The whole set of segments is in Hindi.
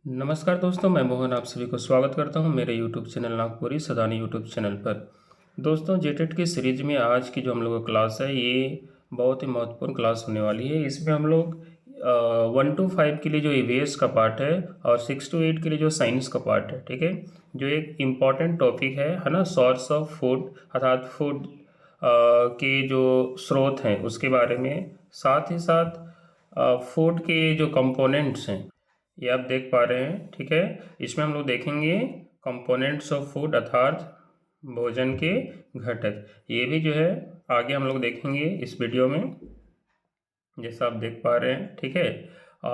नमस्कार दोस्तों, मैं मोहन आप सभी को स्वागत करता हूं मेरे YouTube channel Nagpuri Sadani YouTube channel पर। दोस्तों, जेटेट की सीरीज में आज की जो हम लोग का क्लास है ये बहुत ही महत्वपूर्ण क्लास होने वाली है। इसमें हम लोग 1 to 5 के लिए जो ईवीएस का पार्ट है और 6 to 8 के लिए जो साइंस का पार्ट है, ठीक है, जो एक इम्पॉर्टेंट टॉपिक है ना, सोर्स ऑफ फूड अर्थात फूड के जो स्रोत हैं उसके बारे में, साथ ही साथ फूड के जो कंपोनेंट्स हैं ये आप देख पा रहे हैं, ठीक है। इसमें हम लोग देखेंगे कंपोनेंट्स ऑफ फूड अर्थात भोजन के घटक। ये भी जो है आगे हम लोग देखेंगे इस वीडियो में, जैसा आप देख पा रहे हैं, ठीक है।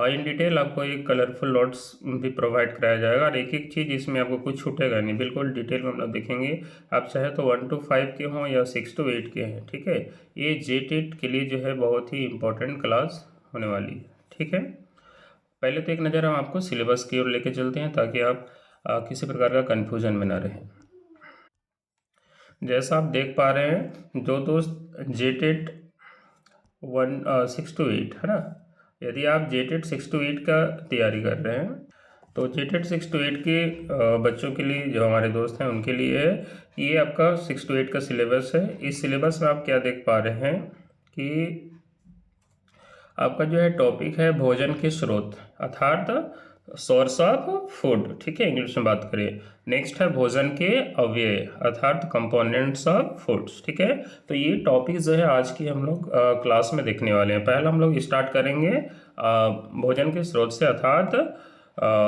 इन डिटेल आपको एक कलरफुल नोट्स भी प्रोवाइड कराया जाएगा और एक एक चीज़ इसमें आपको कुछ छूटेगा नहीं, बिल्कुल डिटेल में हम लोग देखेंगे। आप चाहे तो 1 to 5 के हों या 6 to 8 के हैं, ठीक है। ये जेटेट के लिए जो है बहुत ही इम्पोर्टेंट क्लास होने वाली है, ठीक है। पहले तो एक नज़र हम आपको सिलेबस की ओर लेके चलते हैं ताकि आप किसी प्रकार का कन्फ्यूजन में ना रहें। जैसा आप देख पा रहे हैं जो दोस्त जेटेट 6 to 8 है ना, यदि आप जेटेट 6 to 8 का तैयारी कर रहे हैं तो जेटेट 6 to 8 के बच्चों के लिए, जो हमारे दोस्त हैं उनके लिए है ये आपका 6 to 8 का सिलेबस है। इस सिलेबस में आप क्या देख पा रहे हैं कि आपका जो है टॉपिक है भोजन के स्रोत अर्थात सोर्स ऑफ फूड, ठीक है, इंग्लिश में बात करें। नेक्स्ट है भोजन के अव्यय अर्थात कंपोनेंट्स ऑफ फूड्स, ठीक है। तो ये टॉपिक जो है आज की हम लोग क्लास में देखने वाले हैं। पहला हम लोग स्टार्ट करेंगे भोजन के स्रोत से अर्थात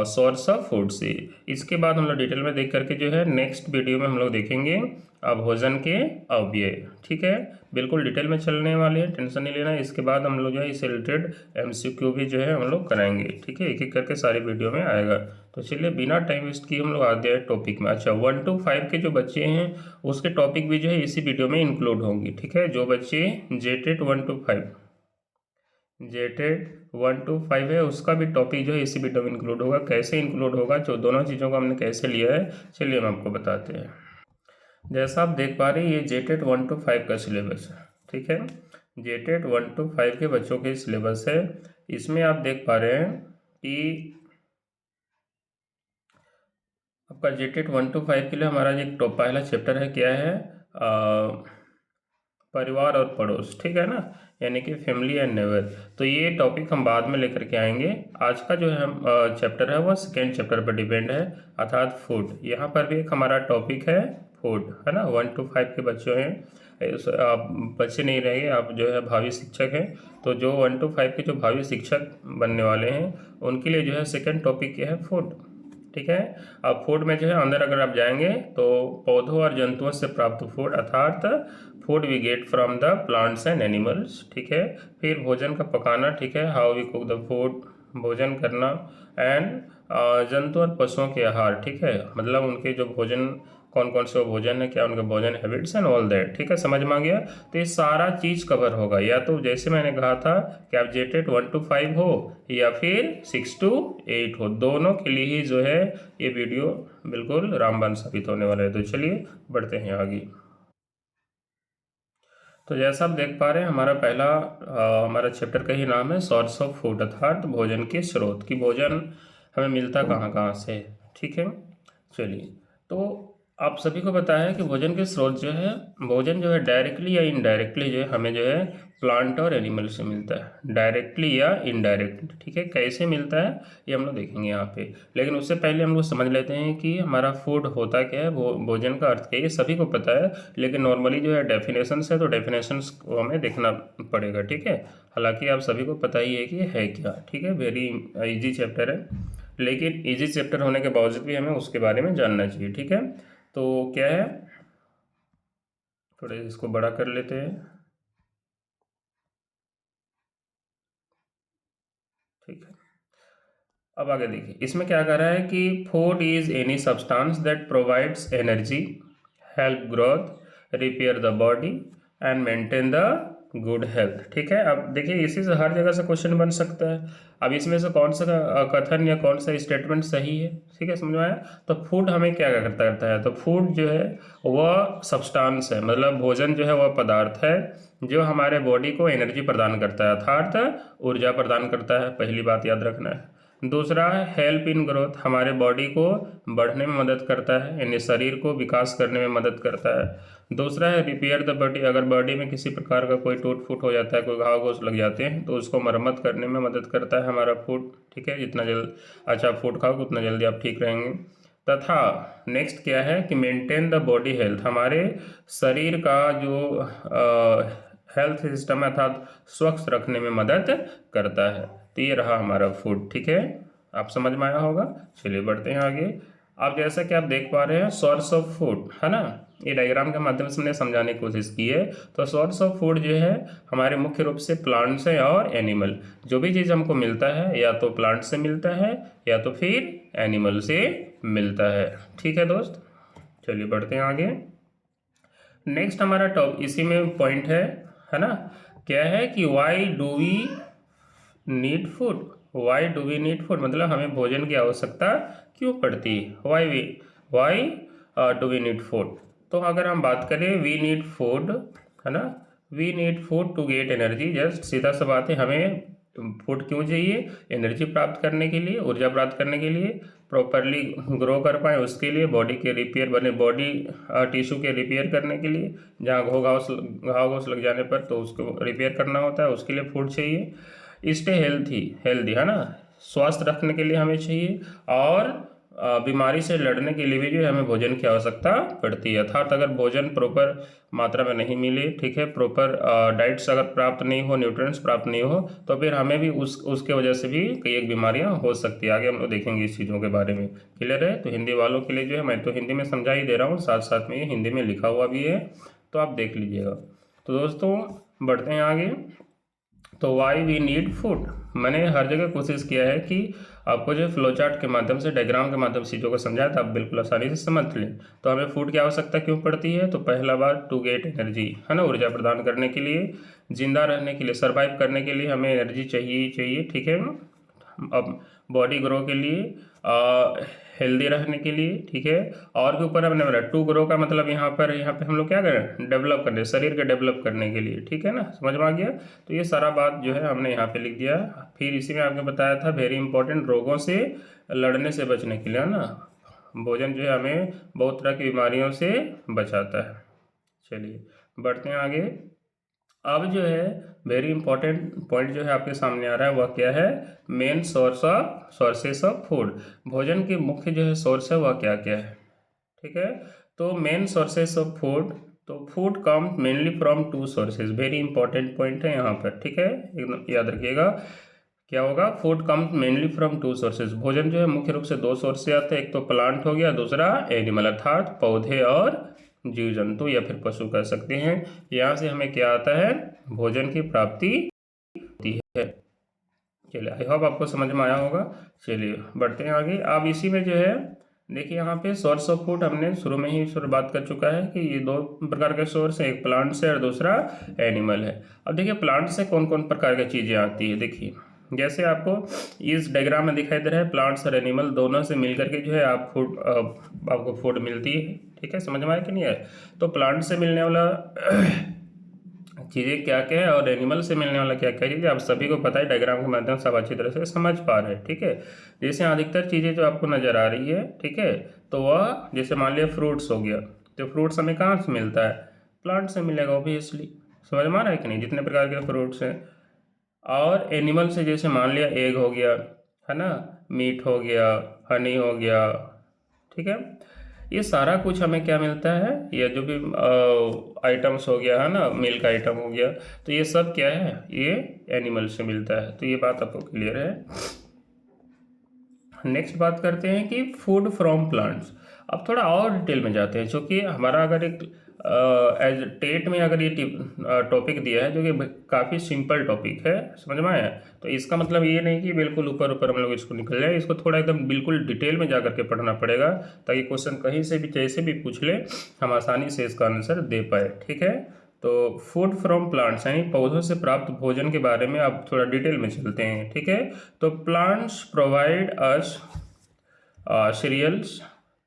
सोर्स ऑफ फूड से। इसके बाद हम लोग डिटेल में देख करके जो है नेक्स्ट वीडियो में हम लोग देखेंगे भोजन के अव्यय, ठीक है। बिल्कुल डिटेल में चलने वाले हैं, टेंशन नहीं लेना। इसके बाद हम लोग जो है इससे रिलेटेड MCQ भी जो है हम लोग कराएंगे, ठीक है, एक एक करके सारी वीडियो में आएगा। तो चलिए बिना टाइम वेस्ट किए हम लोग आते हैं टॉपिक में। अच्छा, 1 to 5 के जो बच्चे हैं उसके टॉपिक भी जो है इसी वीडियो में इंक्लूड होंगी, ठीक है। जो बच्चे जेटेट 1 to 5 है उसका भी टॉपिक जो है इसी वीडियो में इंक्लूड होगा। कैसे इंक्लूड होगा, जो दोनों चीज़ों को हमने कैसे लिया है, चलिए हम आपको बताते हैं। जैसा आप देख पा रहे हैं ये जेटेट 1 to 5 का सिलेबस है, ठीक है। जेटेट 1 to 5 के बच्चों के सिलेबस है। इसमें आप देख पा रहे हैं कि आपका जेटेट 1 to 5 के लिए हमारा एक पहला चैप्टर है, क्या है, परिवार और पड़ोस, ठीक है ना, यानी कि फैमिली एंड नेबर। तो ये टॉपिक हम बाद में लेकर के आएंगे। आज का जो है चैप्टर है वह सेकेंड चैप्टर पर डिपेंड है अर्थात फूड। यहाँ पर भी एक हमारा टॉपिक है फूड, है ना। 1 to 5 के बच्चे हैं, आप बच्चे नहीं रहेंगे, आप जो है भावी शिक्षक हैं। तो जो 1 to 5 के जो भावी शिक्षक बनने वाले हैं उनके लिए जो है सेकेंड टॉपिक क्या है, फूड, ठीक है। अब फूड में जो है अंदर अगर आप जाएंगे तो पौधों और जंतुओं से प्राप्त फूड अर्थात food we get from the plants and animals, ठीक है। फिर भोजन का पकाना, ठीक है, how we cook the food, भोजन करना, एंड जंतु और पशुओं के आहार, ठीक है, मतलब उनके जो भोजन कौन कौन से वो भोजन है, क्या उनके भोजन हैबिट्स एंड ऑल दैट, ठीक है, समझ में आ गया। तो ये सारा चीज़ कवर होगा, या तो जैसे मैंने कहा था कि आप जेटेट 1 to 5 हो या फिर 6 to 8 हो, दोनों के लिए ही जो है ये वीडियो बिल्कुल रामबाण साबित होने वाला है। तो चलिए बढ़ते हैं आगे। तो जैसा आप देख पा रहे हैं हमारा पहला हमारा चैप्टर का ही नाम है सोर्स ऑफ फूड अर्थात भोजन के स्रोत, कि भोजन हमें मिलता कहाँ कहाँ से, ठीक है। चलिए, तो आप सभी को पता है कि भोजन के स्रोत जो है, भोजन जो है डायरेक्टली या इनडायरेक्टली जो है हमें जो है प्लांट और एनिमल से मिलता है, डायरेक्टली या इनडायरेक्टली, ठीक है। कैसे मिलता है ये हम लोग देखेंगे यहाँ पे, लेकिन उससे पहले हम लोग समझ लेते हैं कि हमारा फूड होता क्या है, भोजन का अर्थ क्या है। ये सभी को पता है, लेकिन नॉर्मली जो है डेफिनेशंस है तो डेफिनेशंस को हमें देखना पड़ेगा, ठीक है। हालांकि आप सभी को पता ही है कि है क्या, ठीक है, वेरी इजी चैप्टर है, लेकिन इजी चैप्टर होने के बावजूद भी हमें उसके बारे में जानना चाहिए, ठीक है। तो क्या है, थोड़े इसको बड़ा कर लेते हैं, ठीक है। अब आगे देखिए इसमें क्या कर रहा है कि food is any substance that provides energy, help growth, repair the body and maintain the good health, ठीक है। अब देखिए इसी से हर जगह से क्वेश्चन बन सकता है। अब इसमें से कौन सा कथन या कौन सा स्टेटमेंट सही है, ठीक है, समझ में आया। तो फूड हमें क्या क्या करता है, तो फूड जो है वह सब्सटेंस है, मतलब भोजन जो है वह पदार्थ है जो हमारे बॉडी को एनर्जी प्रदान करता है अर्थात ऊर्जा प्रदान करता है, पहली बात याद रखना है। दूसरा है हेल्प इन ग्रोथ, हमारे बॉडी को बढ़ने में मदद करता है, यानी शरीर को विकास करने में मदद करता है। दूसरा है रिपेयर द बॉडी, अगर बॉडी में किसी प्रकार का कोई टूट फूट हो जाता है, कोई घाव घोस लग जाते हैं, तो उसको मरम्मत करने में मदद करता है हमारा फूड। ठीक है, जितना जल्द अच्छा फूड खाओगे उतना जल्दी आप ठीक रहेंगे। तथा नेक्स्ट क्या है कि मेंटेन द बॉडी हेल्थ, हमारे शरीर का जो हेल्थ सिस्टम है अर्थात स्वस्थ रखने में मदद करता है। तो ये रहा हमारा फूड। ठीक है, आप समझ में आया होगा। चलिए बढ़ते हैं आगे। अब जैसा कि आप देख पा रहे हैं सोर्स ऑफ फूड है ना, ये डायग्राम के माध्यम से हमने समझाने की कोशिश की है। तो सोर्स ऑफ फूड जो है हमारे मुख्य रूप से प्लांट्स है और एनिमल। जो भी चीज़ हमको मिलता है या तो प्लांट से मिलता है या तो फिर एनिमल से मिलता है। ठीक है दोस्त, चलिए बढ़ते हैं आगे। नेक्स्ट हमारा टॉप इसी में पॉइंट है ना, क्या है कि why do we need food. Why do we need food मतलब हमें भोजन की आवश्यकता क्यों पड़ती है। Why do we need food. तो अगर हम बात करें वी नीड फूड है ना, we need food to get energy. Just सीधा सा बात है, हमें फूड क्यों चाहिए, एनर्जी प्राप्त करने के लिए, ऊर्जा प्राप्त करने के लिए, प्रॉपरली ग्रो कर पाए उसके लिए, बॉडी के रिपेयर बने, बॉडी टिश्यू के रिपेयर करने के लिए, जहाँ घाव घोस लग जाने पर तो उसको रिपेयर करना होता है, उसके लिए फूड चाहिए। स्टे हेल्दी है ना, स्वस्थ रखने के लिए हमें चाहिए, और बीमारी से लड़ने के लिए भी जो है हमें भोजन की आवश्यकता पड़ती है। अर्थात अगर भोजन प्रॉपर मात्रा में नहीं मिले, ठीक है, प्रॉपर डाइट्स अगर प्राप्त नहीं हो, न्यूट्रिएंट्स प्राप्त नहीं हो, तो फिर हमें भी उसके वजह से भी कई एक बीमारियां हो सकती है। आगे हम लोग देखेंगे इस चीज़ों के बारे में। क्लियर है। तो हिंदी वालों के लिए जो है मैं तो हिंदी में समझा ही दे रहा हूँ, साथ साथ में ये हिंदी में लिखा हुआ भी है, तो आप देख लीजिएगा। तो दोस्तों बढ़ते हैं आगे। तो वाई वी नीड फूड, मैंने हर जगह कोशिश किया है कि आपको जो फ्लो चार्ट के माध्यम से, डायग्राम के माध्यम से चीज़ों को समझाया था, आप बिल्कुल आसानी से समझ लें। तो हमें फूड की आवश्यकता क्यों पड़ती है, तो पहला बात टू गेट एनर्जी है ना, ऊर्जा प्रदान करने के लिए, जिंदा रहने के लिए, सर्वाइव करने के लिए हमें एनर्जी चाहिए ही चाहिए। ठीक है, अब बॉडी ग्रो के लिए, हेल्दी रहने के लिए, ठीक है, और के ऊपर हमने बोला टू ग्रो का मतलब यहाँ पे हम लोग क्या करें, डेवलप करने, शरीर के डेवलप करने के लिए। ठीक है ना, समझ में आ गया। तो ये सारा बात जो है हमने यहाँ पे लिख दिया। फिर इसी में आपने बताया था वेरी इंपॉर्टेंट, रोगों से लड़ने से बचने के लिए है ना, भोजन जो है हमें बहुत तरह की बीमारियों से बचाता है। चलिए बढ़ते हैं आगे। अब जो है वेरी इंपॉर्टेंट पॉइंट जो है आपके सामने आ रहा है, वह क्या है, मेन सोर्सेस ऑफ फूड। भोजन के मुख्य जो है सोर्स है वह क्या क्या है। ठीक है, तो मेन सोर्सेस ऑफ फूड, तो food come mainly from two sources. Very important point है यहाँ पर। ठीक है, एकदम याद रखिएगा। क्या होगा, food come mainly from two sources. भोजन जो है मुख्य रूप से दो सोर्स से आते हैं, एक तो प्लांट हो गया, दूसरा एनिमल अर्थात पौधे और जीव जंतु या फिर पशु कह सकते हैं। यहाँ से हमें क्या आता है, भोजन की प्राप्ति होती है। चलिए आई होप आपको समझ में आया होगा। चलिए बढ़ते हैं आगे। अब इसी में जो है देखिए यहाँ पे सोर्स ऑफ फूड हमने शुरू में ही बात कर चुका है कि ये दो प्रकार के सोर्स है, एक प्लांट से और दूसरा एनिमल है। अब देखिए प्लांट से कौन कौन प्रकार की चीज़ें आती है। देखिए जैसे आपको इस डायग्राम में दिखाई दे रहा है, प्लांट्स और एनिमल दोनों से मिलकर के जो है आपको फूड मिलती है। ठीक है, समझ में आया कि नहीं है। तो प्लांट से मिलने वाला चीज़ें क्या क्या है और एनिमल से मिलने वाला क्या क्या चीज़ें, आप सभी को पता है, डायग्राम के माध्यम से आप अच्छी तरह से समझ पा रहे हैं। ठीक है, जैसे अधिकतर चीज़ें जो आपको नज़र आ रही है, ठीक है, तो वह जैसे मान लिया फ्रूट्स हो गया, तो फ्रूट्स हमें कहाँ से मिलता है, प्लांट से मिलेगा ऑब्वियसली। समझ में आ रहा है कि नहीं, जितने प्रकार के फ्रूट्स हैं। और एनिमल से जैसे मान लिया एग हो गया है ना, मीट हो गया, हनी हो गया। ठीक है, ये सारा कुछ हमें क्या मिलता है, ये जो भी आइटम्स हो गया है ना, मिल्क आइटम हो गया, तो ये सब क्या है, ये एनिमल से मिलता है। तो ये बात आपको क्लियर है। नेक्स्ट बात करते हैं कि फूड फ्रॉम प्लांट्स। अब थोड़ा और डिटेल में जाते हैं, क्योंकि हमारा अगर एक एज टेट में अगर ये टॉपिक दिया है जो कि काफ़ी सिंपल टॉपिक है, समझ में आया, तो इसका मतलब ये नहीं कि बिल्कुल ऊपर ऊपर हम लोग इसको निकल जाए, इसको थोड़ा एकदम बिल्कुल डिटेल में जा करके पढ़ना पड़ेगा, ताकि क्वेश्चन कहीं से भी जैसे भी पूछ ले हम आसानी से इसका आंसर दे पाए। ठीक है, तो फूड फ्रॉम प्लांट्स यानी पौधों से प्राप्त भोजन के बारे में अब थोड़ा डिटेल में चलते हैं। ठीक है, तो plants provide us cereals,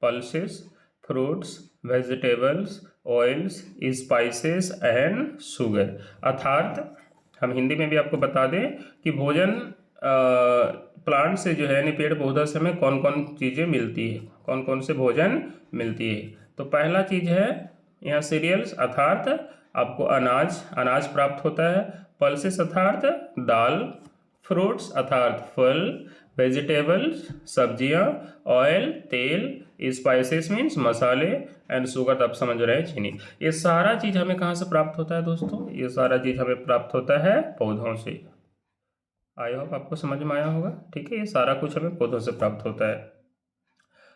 pulses, fruits, vegetables, oils, spices and sugar. अर्थात हम हिंदी में भी आपको बता दें कि भोजन प्लांट से जो है यानी पेड़ पौधा से हमें कौन कौन चीज़ें मिलती है, कौन कौन से भोजन मिलती है। तो पहला चीज़ है यहाँ सीरियल्स अर्थात आपको अनाज प्राप्त होता है। पल्सेस अर्थात दाल, फ्रूट्स अर्थात फल, वेजिटेबल्स सब्जियां, ऑयल तेल, स्पाइसेस मीन्स मसाले, एंड शुगर तो आप समझ रहे हैं चीनी। ये सारा चीज़ हमें कहाँ से प्राप्त होता है दोस्तों? ये सारा चीज़ हमें प्राप्त होता है पौधों से। आई होप आपको समझ में आया होगा। ठीक है, ये सारा कुछ हमें पौधों से प्राप्त होता है।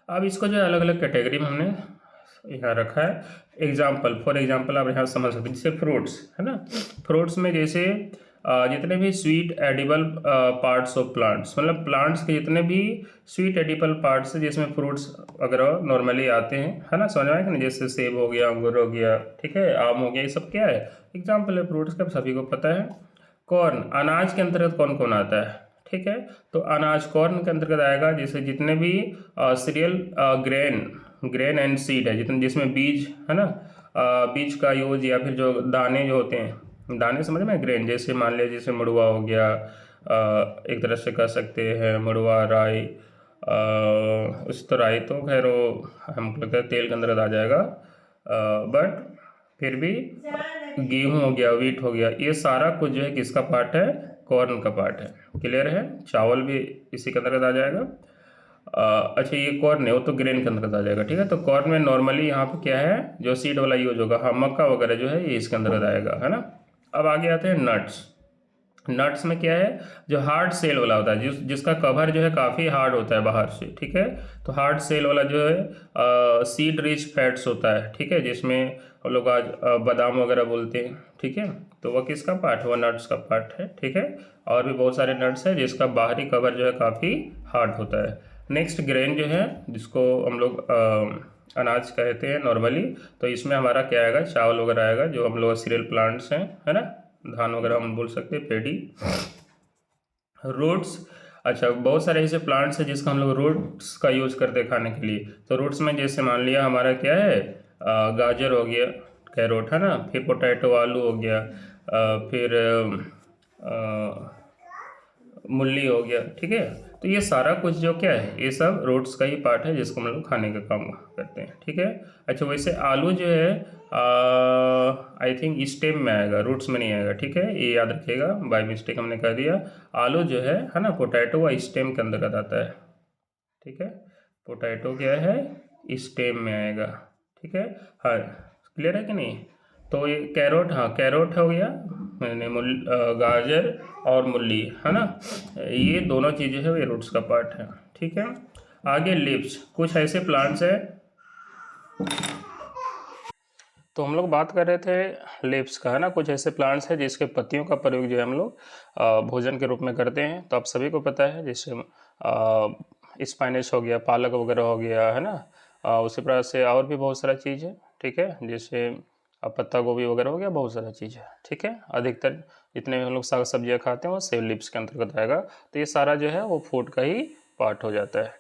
अब इसको जो अलग अलग कैटेगरी में हमने यहाँ रखा है। फॉर एग्जाम्पल आप यहाँ समझ सकते हैं, जैसे फ्रूट्स है ना। फ्रूट्स में जैसे जितने भी sweet edible parts of plants, मतलब प्लांट्स के जितने भी स्वीट एडिबल पार्ट्स हैं जिसमें फ्रूट्स वगैरह नॉर्मली आते हैं, है ना, समझ में आया कि नहीं? जैसे सेब हो गया, अंगूर हो गया, ठीक है, आम हो गया, ये सब क्या है? एग्जाम्पल है फ्रूट्स का, सभी को पता है। कॉर्न अनाज के अंतर्गत कौन कौन आता है? ठीक है, तो अनाज कॉर्न के अंतर्गत आएगा। जैसे जितने भी सीरियल ग्रेन एंड सीड है, जितने जिसमें बीज है ना, बीज का यूज या फिर जो दाने जो होते हैं, दाने समझ में, ग्रेन जैसे मान लिया जैसे मड़ुआ हो गया, एक तरह से कह सकते हैं मड़ुआ, राई, उस तो राई तो खैर वो हमको लगता है तेल के अंदर आ जाएगा, बट फिर भी गेहूं हो गया, व्हीट हो गया, ये सारा कुछ जो है किसका पार्ट है? कॉर्न का पार्ट है। क्लियर है? चावल भी इसी के अंतर्गत आ जाएगा। अच्छा ये कॉर्न है, वो तो ग्रेन के अंतर्गत आ जाएगा। ठीक है, तो कॉर्न में नॉर्मली यहाँ पे क्या है जो सीड वाला यूज होगा, हाँ मक्का वगैरह जो है ये इसके अंतर्गत आएगा, है ना। अब आगे आते हैं नट्स। नट्स में क्या है, जो हार्ड सेल वाला होता है, जिसका कवर जो है काफ़ी हार्ड होता है बाहर से। ठीक है, तो हार्ड सेल वाला जो है सीड रिच फैट्स होता है। ठीक है, जिसमें हम लोग आज बादाम वगैरह बोलते हैं। ठीक है, तो वह किसका पार्ट है? वह नट्स का पार्ट है। ठीक है, और भी बहुत सारे नट्स हैं जिसका बाहरी कवर जो है काफ़ी हार्ड होता है। नेक्स्ट ग्रेन जो है, जिसको हम लोग अनाज कहते हैं नॉर्मली, तो इसमें हमारा क्या आएगा? चावल वगैरह आएगा, जो हम लोग सीरियल प्लांट्स हैं, है ना, धान वगैरह हम बोल सकते हैं, पेडी। रूट्स, अच्छा बहुत सारे ऐसे प्लांट्स हैं जिसका हम लोग रूट्स का यूज करते हैं खाने के लिए। तो रूट्स में जैसे मान लिया हमारा क्या है, गाजर हो गया, कैरोट, है ना, फिर पोटैटो आलू हो गया, फिर मूली हो गया। ठीक है, तो ये सारा कुछ जो क्या है, ये सब रूट्स का ही पार्ट है जिसको हम लोग खाने का काम करते हैं। ठीक है, अच्छा वैसे आलू जो है आई थिंक स्टेम में आएगा, रूट्स में नहीं आएगा। ठीक है, ये याद रखिएगा, बाय मिस्टेक हमने कह दिया। आलू जो है ना, पोटैटो व स्टेम के अंतर्गत आता है। ठीक है, पोटैटो क्या है, स्टेम में आएगा। ठीक है, हाँ क्लियर है कि नहीं? तो ये कैरोट, हाँ कैरोट हो गया, मैंने गाजर और मूली, है ना, ये दोनों चीज़ें हैं, ये रूट्स का पार्ट है। ठीक है, आगे लीव्स, कुछ ऐसे प्लांट्स हैं, तो हम लोग बात कर रहे थे लीव्स का, है ना, कुछ ऐसे प्लांट्स हैं जिसके पत्तियों का प्रयोग जो है हम लोग भोजन के रूप में करते हैं। तो आप सभी को पता है, जैसे स्पाइनच हो गया, पालक वगैरह हो गया, है ना, उसी प्रकार से और भी बहुत सारा चीज़ है। ठीक है, जैसे पत्ता गोभी वगैरह हो गया, बहुत सारा चीज़ है। ठीक है, अधिकतर जितने भी हम लोग साग सब्जियाँ खाते हैं वो सेब लीव्स के अंतर्गत आएगा। तो ये सारा जो है वो फूड का ही पार्ट हो जाता है।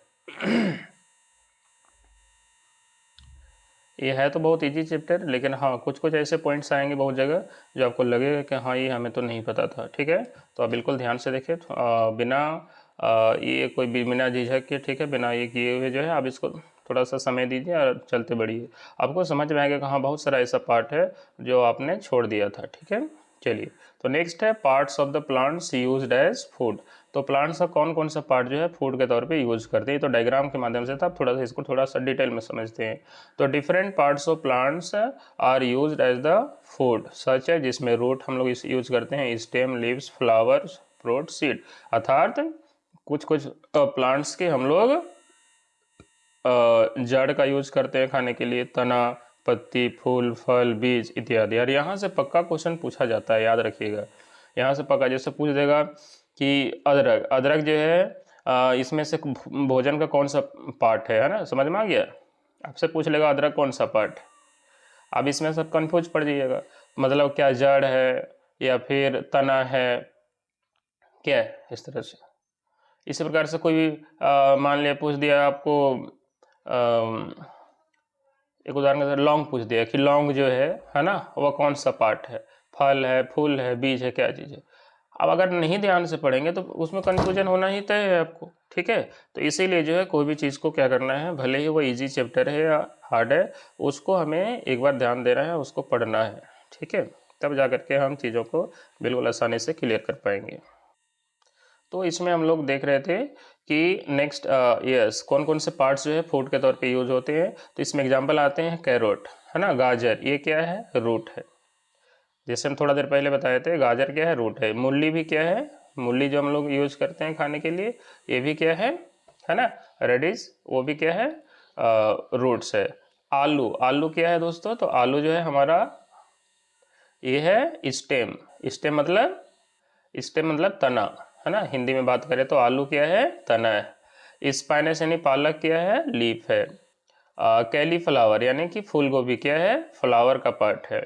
ये है तो बहुत इजी चैप्टर, लेकिन हाँ कुछ कुछ ऐसे पॉइंट्स आएंगे बहुत जगह जो आपको लगेगा कि हाँ ये हमें तो नहीं पता था। ठीक है, तो आप बिल्कुल ध्यान से देखिए, बिना ये कोई भी बिना झिझक के, ठीक है, बिना ये किए हुए जो है आप इसको थोड़ा सा समय दीजिए और चलते बढ़िए, आपको समझ में आएगा कि हाँ बहुत सारा ऐसा पार्ट है जो आपने छोड़ दिया था। ठीक है, चलिए, तो नेक्स्ट है parts of the plants used as food. तो प्लांट्स का कौन कौन सा पार्ट जो है फूड के तौर पे यूज करते हैं, तो डायग्राम के माध्यम से था, आप थोड़ा सा इसको थोड़ा सा डिटेल में समझते हैं। तो different parts of plants are used as the food such है, जिसमें रूट हम लोग इस यूज करते हैं, stem, leaves, flowers, fruit, seed, अर्थात कुछ कुछ प्लांट्स के हम लोग जड़ का यूज करते हैं खाने के लिए, तना, पत्ती, फूल, फल, बीज इत्यादि। और यहाँ से पक्का क्वेश्चन पूछा जाता है, याद रखिएगा, यहाँ से पक्का जैसे पूछ देगा कि अदरक, अदरक जो है इसमें से भोजन का कौन सा पार्ट है ना, समझ में आ गया? आपसे पूछ लेगा अदरक कौन सा पार्ट, अब इसमें सब कंफ्यूज पड़ जाइएगा, मतलब क्या जड़ है या फिर तना है, क्या है, इस तरह से। इसी प्रकार से कोई भी मान लिया पूछ दिया आपको, एक उदाहरण के तौर लौंग पूछ दिया कि लौंग जो है ना, वह कौन सा पार्ट है, फल है, फूल है, बीज है, क्या चीज़ है। अब अगर नहीं ध्यान से पढ़ेंगे तो उसमें कन्फ्यूजन होना ही तय है आपको, ठीक है। तो इसीलिए जो है कोई भी चीज़ को क्या करना है, भले ही वो इजी चैप्टर है या हार्ड है, उसको हमें एक बार ध्यान देना है, उसको पढ़ना है, ठीक है। तब जा करके हम चीज़ों को बिल्कुल आसानी से क्लियर कर पाएंगे। तो इसमें हम लोग देख रहे थे कि नेक्स्ट यस कौन कौन से पार्ट्स जो है फूड के तौर पे यूज होते हैं। तो इसमें एग्जांपल आते हैं कैरोट, है ना, गाजर, ये क्या है, रूट है। जैसे हम थोड़ा देर पहले बताए थे, गाजर क्या है, रूट है। मूली भी क्या है, मूली जो हम लोग यूज करते हैं खाने के लिए, ये भी क्या है ना, रेडिश, वो भी क्या है, रूट्स है। आलू, आलू क्या है दोस्तों, तो आलू जो है हमारा ये है स्टेम। स्टेम मतलब तना, है ना, हिंदी में बात करें तो आलू क्या है, तना है। स्पाइनस यानी पालक क्या है, लीफ है। कैलीफ्लावर यानी कि फूल गोभी क्या है, फ्लावर का पार्ट है।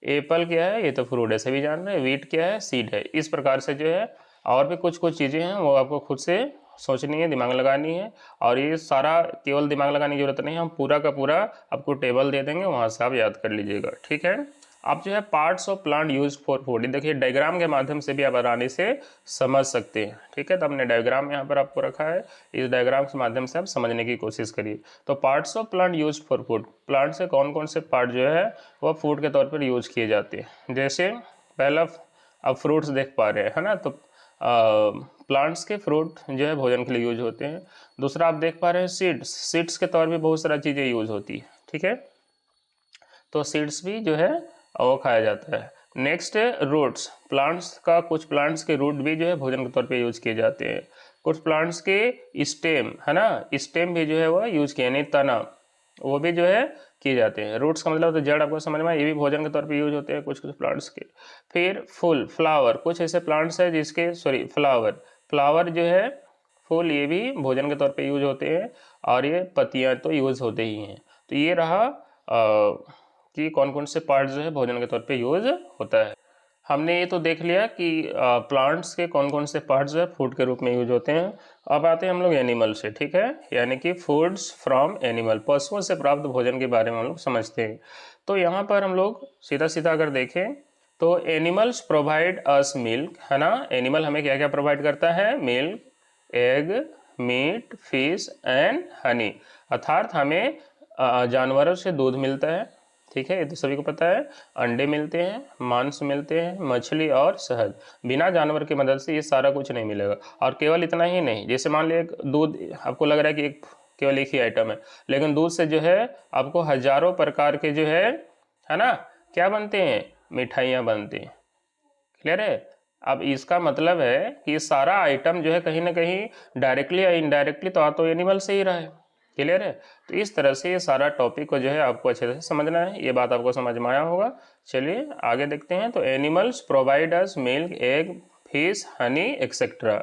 एप्पल क्या है, ये तो फ्रूट है, सभी जान रहे हैं। व्हीट क्या है, सीड है। इस प्रकार से जो है और भी कुछ कुछ चीज़ें हैं वो आपको खुद से सोचनी है, दिमाग लगानी है। और ये सारा केवल दिमाग लगाने की जरूरत नहीं है, हम पूरा का पूरा आपको टेबल दे देंगे, वहाँ से आप याद कर लीजिएगा, ठीक है। आप जो है parts of plant use for food, देखिए डायग्राम के माध्यम से भी आप आसानी से समझ सकते हैं, ठीक है। तो हमने डायग्राम यहाँ पर आपको रखा है, इस डायग्राम के माध्यम से आप समझने की कोशिश करिए। तो parts of plant use for food, plant से कौन कौन से पार्ट जो है वह फूड के तौर पर यूज किए जाते हैं। जैसे पहला आप फ्रूट्स देख पा रहे हैं, है ना, तो प्लांट्स के फ्रूट जो है भोजन के लिए यूज होते हैं। दूसरा आप देख पा रहे हैं सीड्स, सीड्स के तौर पर बहुत सारा चीज़ें यूज होती है, ठीक है। तो सीड्स भी जो है वो खाया जाता है। नेक्स्ट है रूट्स, प्लांट्स का कुछ प्लांट्स के रूट भी जो है भोजन के तौर पे यूज किए जाते हैं। कुछ प्लांट्स के स्टेम, है ना, स्टेम भी जो है वो यूज किए, यानी तना, वो भी जो है किए जाते हैं। रूट्स का मतलब तो जड़ आपको समझ में, ये भी भोजन के तौर पे यूज होते हैं कुछ कुछ प्लांट्स के। फिर फूल, फ्लावर, कुछ ऐसे प्लांट्स है जिसके फ्लावर, फ्लावर जो है फूल, ये भी भोजन के तौर पे यूज होते हैं। और ये पत्तियां तो यूज होते ही हैं। तो ये रहा कि कौन कौन से पार्ट जो है भोजन के तौर पे यूज होता है। हमने ये तो देख लिया कि प्लांट्स के कौन कौन से पार्ट्स जो है फूड के रूप में यूज होते हैं। अब आते हैं हम लोग एनिमल से, ठीक है, यानी कि फूड्स फ्रॉम एनिमल, पशुओं से प्राप्त भोजन के बारे में हम लोग समझते हैं। तो यहाँ पर हम लोग सीधा सीधा अगर देखें तो एनिमल्स प्रोवाइड अस मिल्क, है ना, एनिमल हमें क्या क्या प्रोवाइड करता है, milk, egg, meat, fish and honey, अर्थात हमें जानवरों से दूध मिलता है, ठीक है, ये तो सभी को पता है। अंडे मिलते हैं, मांस मिलते हैं, मछली और शहद। बिना जानवर की मदद से ये सारा कुछ नहीं मिलेगा। और केवल इतना ही नहीं, जैसे मान लिया एक दूध, आपको लग रहा है कि केवल एक ही आइटम है, लेकिन दूध से जो है आपको हजारों प्रकार के जो है ना, क्या बनते हैं, मिठाइयाँ बनती हैं, क्लियर है। अब इसका मतलब है कि सारा आइटम जो है कहीं ना कहीं डायरेक्टली या इनडायरेक्टली तो आ तो एनिमल से ही रहा है, क्लियर है। तो इस तरह से ये सारा टॉपिक को जो है आपको अच्छे से समझना है, ये बात आपको समझ में आया होगा। चलिए आगे देखते हैं। तो animals provide us milk, egg, fish, Honey etcetera.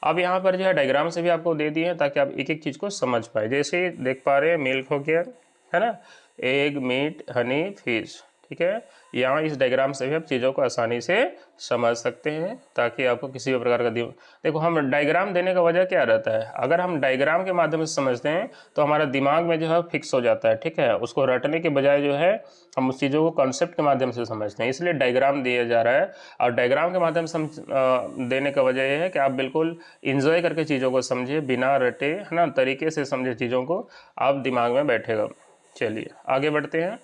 अब यहाँ पर जो है डायग्राम से भी आपको दे दिए हैं ताकि आप एक एक चीज़ को समझ पाए। जैसे देख पा रहे हैं मिल्क हो गया, है ना, एग, मीट, हनी, फिश, ठीक है। यहाँ इस डायग्राम से भी आप चीज़ों को आसानी से समझ सकते हैं ताकि आपको किसी भी प्रकार का देखो, हम डायग्राम देने का वजह क्या रहता है, अगर हम डायग्राम के माध्यम से समझते हैं तो हमारा दिमाग में जो है फिक्स हो जाता है, ठीक है। उसको रटने के बजाय जो है हम उस चीज़ों को कॉन्सेप्ट के माध्यम से समझते हैं, इसलिए डायग्राम दिया जा रहा है। और डायग्राम के माध्यम से हम देने का वजह यह है कि आप बिल्कुल इंजॉय करके चीज़ों को समझे, बिना रटे, है ना, तरीके से समझे चीज़ों को, आप दिमाग में बैठेगा। चलिए आगे बढ़ते हैं।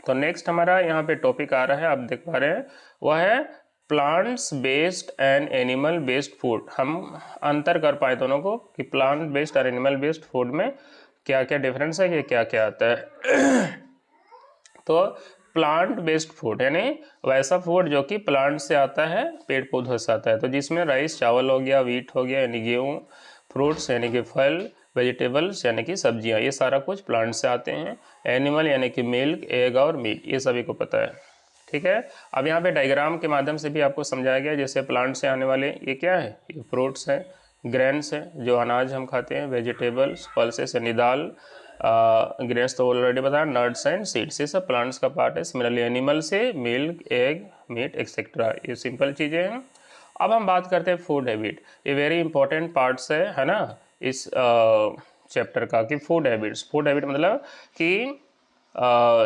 तो नेक्स्ट हमारा यहाँ पे टॉपिक आ रहा है, आप देख पा रहे हैं, वह है plants based and animal based food. हम अंतर कर पाए दोनों को कि प्लांट बेस्ड और एनिमल बेस्ड फूड में क्या क्या डिफरेंस है, कि क्या क्या आता है। तो प्लांट बेस्ड फूड यानी वैसा फूड जो कि प्लांट से आता है, पेड़ पौधों से आता है। तो जिसमें राइस, चावल हो गया, व्हीट हो गया यानी गेहूँ, फ्रूट्स यानी कि फल, वेजिटेबल्स यानी कि सब्जियां, ये सारा कुछ प्लांट से आते हैं। एनिमल यानी कि मिल्क, एग और मीट, ये सभी को पता है, ठीक है। अब यहाँ पे डायग्राम के माध्यम से भी आपको समझाया गया, जैसे प्लांट से आने वाले ये क्या है, ये फ्रूट्स हैं, ग्रेन्स हैं जो अनाज हम खाते हैं, वेजिटेबल्स, पल्सेस यानी दाल, ग्रेन्स तो ऑलरेडी बताया, नट्स एंड सीड्स, ये सब प्लांट्स का पार्ट है। सिमिलरली एनिमल से मिल्क, एग, मीट एक्सेट्रा, ये सिंपल चीज़ें हैं। अब हम बात करते हैं फूड हैबिट, ये वेरी इंपॉर्टेंट पार्ट्स है ना इस चैप्टर का, कि फूड हैबिट्स। फूड हैबिट मतलब कि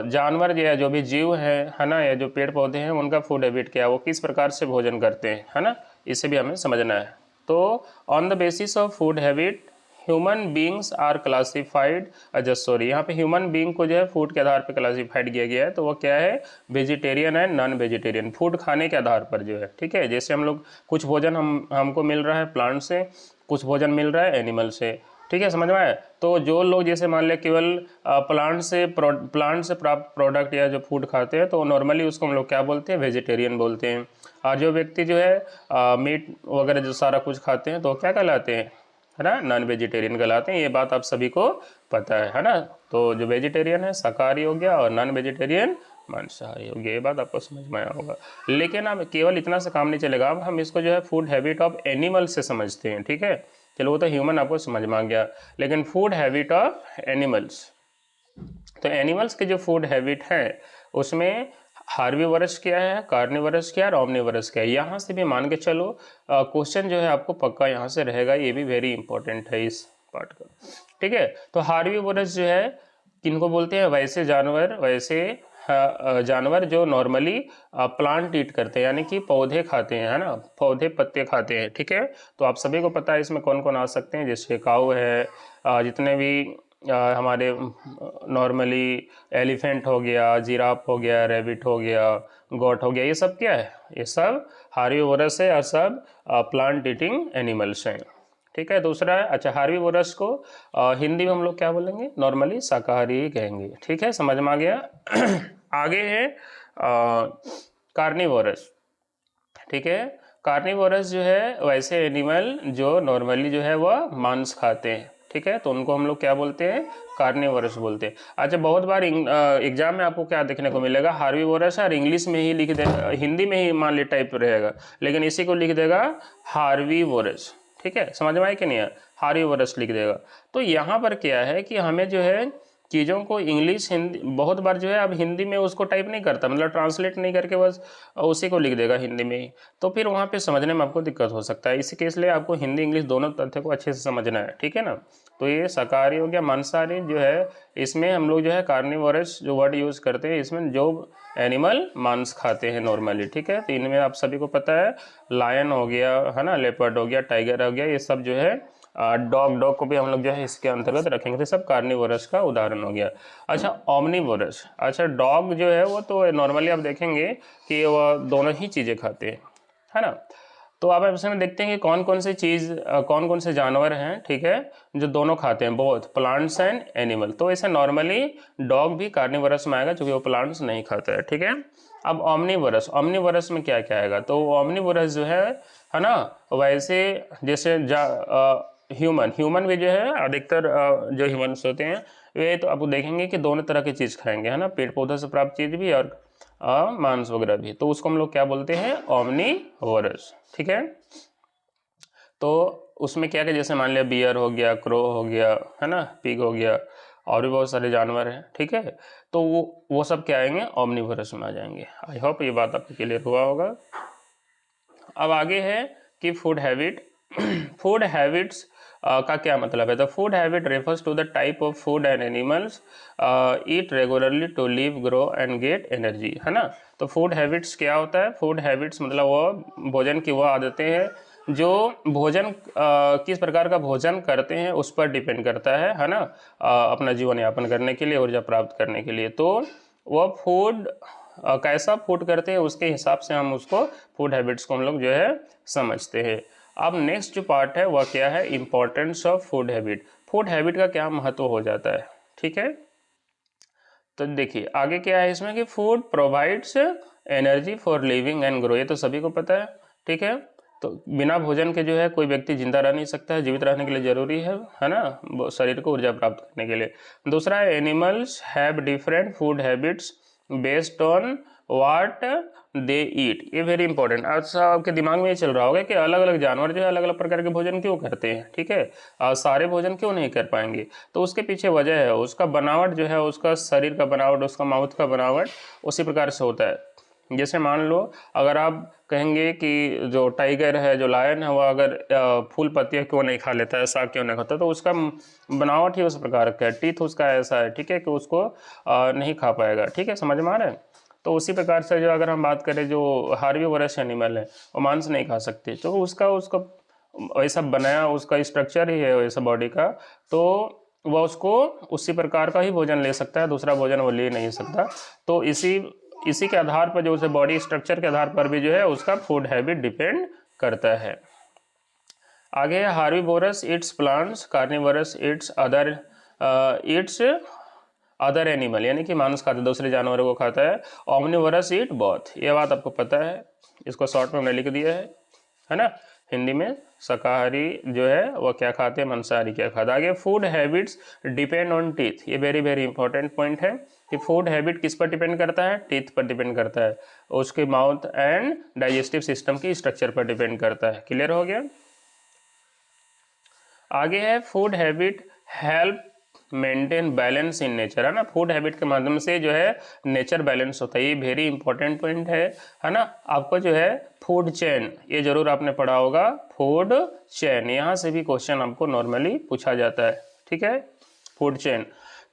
जानवर या जो भी जीव है ना, या जो पेड़ पौधे हैं, उनका फूड हैबिट क्या है, वो किस प्रकार से भोजन करते हैं, है ना, इसे भी हमें समझना है। तो on the basis of food habit human beings are classified, sorry यहाँ पे ह्यूमन बींग को जो है फूड के आधार पर क्लासिफाइड किया गया है। तो वो क्या है, vegetarian and non vegetarian, food खाने के आधार पर जो है, ठीक है। जैसे हम लोग कुछ भोजन हमको मिल रहा है प्लांट से, कुछ भोजन मिल रहा है एनिमल से, ठीक है, समझ में आया। तो जो लोग जैसे मान लिया केवल प्लांट से प्राप्त प्रोडक्ट या जो फूड खाते हैं तो नॉर्मली उसको हम लोग क्या बोलते हैं, वेजिटेरियन बोलते हैं। और जो व्यक्ति जो है मीट वगैरह जो सारा कुछ खाते हैं तो क्या कहलाते हैं, है ना, नॉन वेजिटेरियन कहलाते हैं। ये बात आप सभी को पता है ना। तो जो वेजिटेरियन है शाकाहारी हो गया और नॉन वेजिटेरियन मांसाहारी हो गया। ये बात आपको समझ में आया होगा। लेकिन अब केवल इतना से काम नहीं चलेगा, अब हम इसको जो है फूड हैबिट ऑफ एनिमल से समझते हैं, ठीक है। चलो वो तो ह्यूमन आपको समझ में आ गया, लेकिन फूड हैबिट ऑफ एनिमल्स, तो एनिमल्स के जो फूड हैबिट है उसमें हार्बीवरस क्या है, कार्निवरस क्या है और ओमनिवरस क्या है। यहाँ से भी मान के चलो क्वेश्चन जो है आपको पक्का यहाँ से रहेगा, ये भी वेरी इंपॉर्टेंट है इस पार्ट का, ठीक है। तो हार्बीवरस जो है किनको बोलते हैं, वैसे जानवर जो नॉर्मली प्लांट ईट करते हैं, यानी कि पौधे खाते हैं, है ना, पौधे पत्ते खाते हैं, ठीक है। तो आप सभी को पता है इसमें कौन कौन आ सकते हैं, जैसे काऊ है, जितने भी हमारे नॉर्मली एलिफेंट हो गया, जिराफ हो गया, रैबिट हो गया, गोट हो गया, ये सब क्या है, ये सब हार्बीवोरस है और सब प्लांट ईटिंग एनिमल्स हैं, ठीक है। दूसरा है, अच्छा, हार्बीवोरस को हिंदी में हम लोग क्या बोलेंगे, नॉर्मली शाकाहारी ही कहेंगे, ठीक है, समझ में आ गया। आगे है कार्निवोरस, ठीक है। कार्निवोरस जो है वैसे एनिमल जो नॉर्मली जो है वह मांस खाते हैं, ठीक है, तो उनको हम लोग क्या बोलते हैं, कार्निवोरस बोलते हैं। अच्छा, बहुत बार एग्जाम में आपको क्या देखने को मिलेगा, हार्बीवोरस और इंग्लिश में ही लिख दे, हिंदी में ही मान ली टाइप रहेगा, लेकिन इसी को लिख देगा हार्बीवोरस, ठीक है, समझ में आया कि नहीं है, हार्बीवोरस लिख देगा। तो यहाँ पर क्या है कि हमें जो है चीज़ों को इंग्लिश हिंदी बहुत बार जो है अब हिंदी में उसको टाइप नहीं करता, मतलब ट्रांसलेट नहीं करके बस उसी को लिख देगा हिंदी में ही, तो फिर वहाँ पे समझने में आपको दिक्कत हो सकता है। इसी के इसलिए आपको हिंदी इंग्लिश दोनों तथ्य को अच्छे से समझना है, ठीक है ना। तो ये शाकाहारी हो गया, मांसाहारी जो है इसमें हम लोग जो है कार्निवोरस जो वर्ड यूज़ करते हैं, इसमें जो एनिमल मांस खाते हैं नॉर्मली, ठीक है। तो इनमें आप सभी को पता है लायन हो गया, है ना, लेपर्ड हो गया, टाइगर हो गया, ये सब जो है डॉग को भी हम लोग जो है इसके अंतर्गत रखेंगे, तो सब कार्निवोरस का उदाहरण हो गया। अच्छा, ओमनिवोरस, अच्छा, डॉग जो है वो तो नॉर्मली आप देखेंगे कि वह दोनों ही चीज़ें खाते हैं, है ना। तो अब इसमें देखते हैं कि कौन कौन से जानवर हैं, ठीक है, जो दोनों खाते हैं, बोथ प्लांट्स एंड एनिमल। तो ऐसे नॉर्मली डॉग भी कार्निवोरस में आएगा क्योंकि वो प्लांट्स नहीं खाता है, ठीक है। अब ओमनिवोरस में क्या क्या आएगा, तो ओमनिवोरस जो है ना, वैसे जैसे ह्यूमन भी जो है अधिकतर जो ह्यूमन्स होते हैं वे तो आप देखेंगे कि दोनों तरह की चीज़ खाएंगे, है ना, पेड़ पौधों से प्राप्त चीज़ भी और मांस वगैरह भी, तो उसको हम लोग क्या बोलते हैं, ओमनिवोरस, ठीक है। तो उसमें क्या क्या, जैसे मान लिया बियर हो गया, क्रो हो गया, है ना, पिग हो गया, और भी बहुत सारे जानवर हैं, ठीक है। तो वो सब क्या आएंगे, ओमनिवोरस में आ जाएंगे। आई होप ये बात आपको क्लियर हुआ होगा। अब आगे है कि फूड हैबिट फूड हैबिट्स का क्या मतलब है, तो food habit refers to the type of food and animals eat regularly to live, grow and get energy, है ना। तो फूड हैबिट्स क्या होता है, फूड हैबिट्स मतलब वो भोजन की वो आदतें हैं जो भोजन किस प्रकार का भोजन करते हैं उस पर डिपेंड करता है ना, अपना जीवन यापन करने के लिए, ऊर्जा प्राप्त करने के लिए। तो वह फूड कैसा फूड करते हैं उसके हिसाब से हम उसको फूड हैबिट्स को हम लोग जो है समझते हैं। अब नेक्स्ट जो पार्ट है वह क्या है, importance of food habit, food habit का क्या महत्व हो जाता है, ठीक है। तो देखिए आगे क्या है इसमें कि food provides energy for living and grow, ये तो सभी को पता है, ठीक है। तो बिना भोजन के जो है कोई व्यक्ति जिंदा रह नहीं सकता है, जीवित रहने के लिए जरूरी है ना, शरीर को ऊर्जा प्राप्त करने के लिए। दूसरा है animals have different food habits based on what they eat, ये वेरी इंपॉर्टेंट। अच्छा, आपके दिमाग में ये चल रहा होगा कि अलग अलग जानवर जो है अलग अलग प्रकार के भोजन क्यों करते हैं, ठीक है, सारे भोजन क्यों नहीं कर पाएंगे। तो उसके पीछे वजह है उसका बनावट जो है, उसका शरीर का बनावट, उसका माउथ का बनावट उसी प्रकार से होता है। जैसे मान लो अगर आप कहेंगे कि जो टाइगर है, जो लायन है, वह अगर फूल पत्तियाँ क्यों नहीं खा लेता है, साग क्यों नहीं खाता, तो उसका बनावट ही उस प्रकार का है, टीथ उसका ऐसा है, ठीक है, कि उसको नहीं खा पाएगा, ठीक है, समझ में आ रहा है। तो उसी प्रकार से जो अगर हम बात करें जो हार्बीवोरस एनिमल है वो मांस नहीं खा सकते, तो उसका वैसा बनाया उसका स्ट्रक्चर ही है वैसा बॉडी का, तो वह उसको उसी प्रकार का ही भोजन ले सकता है, दूसरा भोजन वो ले नहीं सकता। तो इसी के आधार पर जो उसे बॉडी स्ट्रक्चर के आधार पर भी जो है उसका फूड हैबिट डिपेंड करता है। आगे herbivores it's plants, carnivorous it's other animal, यानी कि मांस खाता है, दूसरे जानवरों को खाता है। ओमनिवोरस इट बोथ, ये बात आपको पता है, इसको शॉर्ट में हमने लिख दिया है ना। हिंदी में शाकाहारी जो है वह क्या खाते हैं, मांसाहारी क्या खाते हैं। आगे food habits depend on teeth, ये वेरी वेरी इंपॉर्टेंट पॉइंट है कि फूड हैबिट किस पर डिपेंड करता है, टीथ पर डिपेंड करता है, उसके माउथ एंड डाइजेस्टिव सिस्टम की स्ट्रक्चर पर डिपेंड करता है। क्लियर हो गया। आगे है food habit help maintain balance in nature, है ना। फूड हैबिट के माध्यम से जो है नेचर बैलेंस होता है, ये वेरी इंपॉर्टेंट पॉइंट है ना। आपको जो है फूड चेन, ये जरूर आपने पढ़ा होगा, फूड चेन, यहाँ से भी क्वेश्चन आपको नॉर्मली पूछा जाता है, ठीक है। फूड चेन,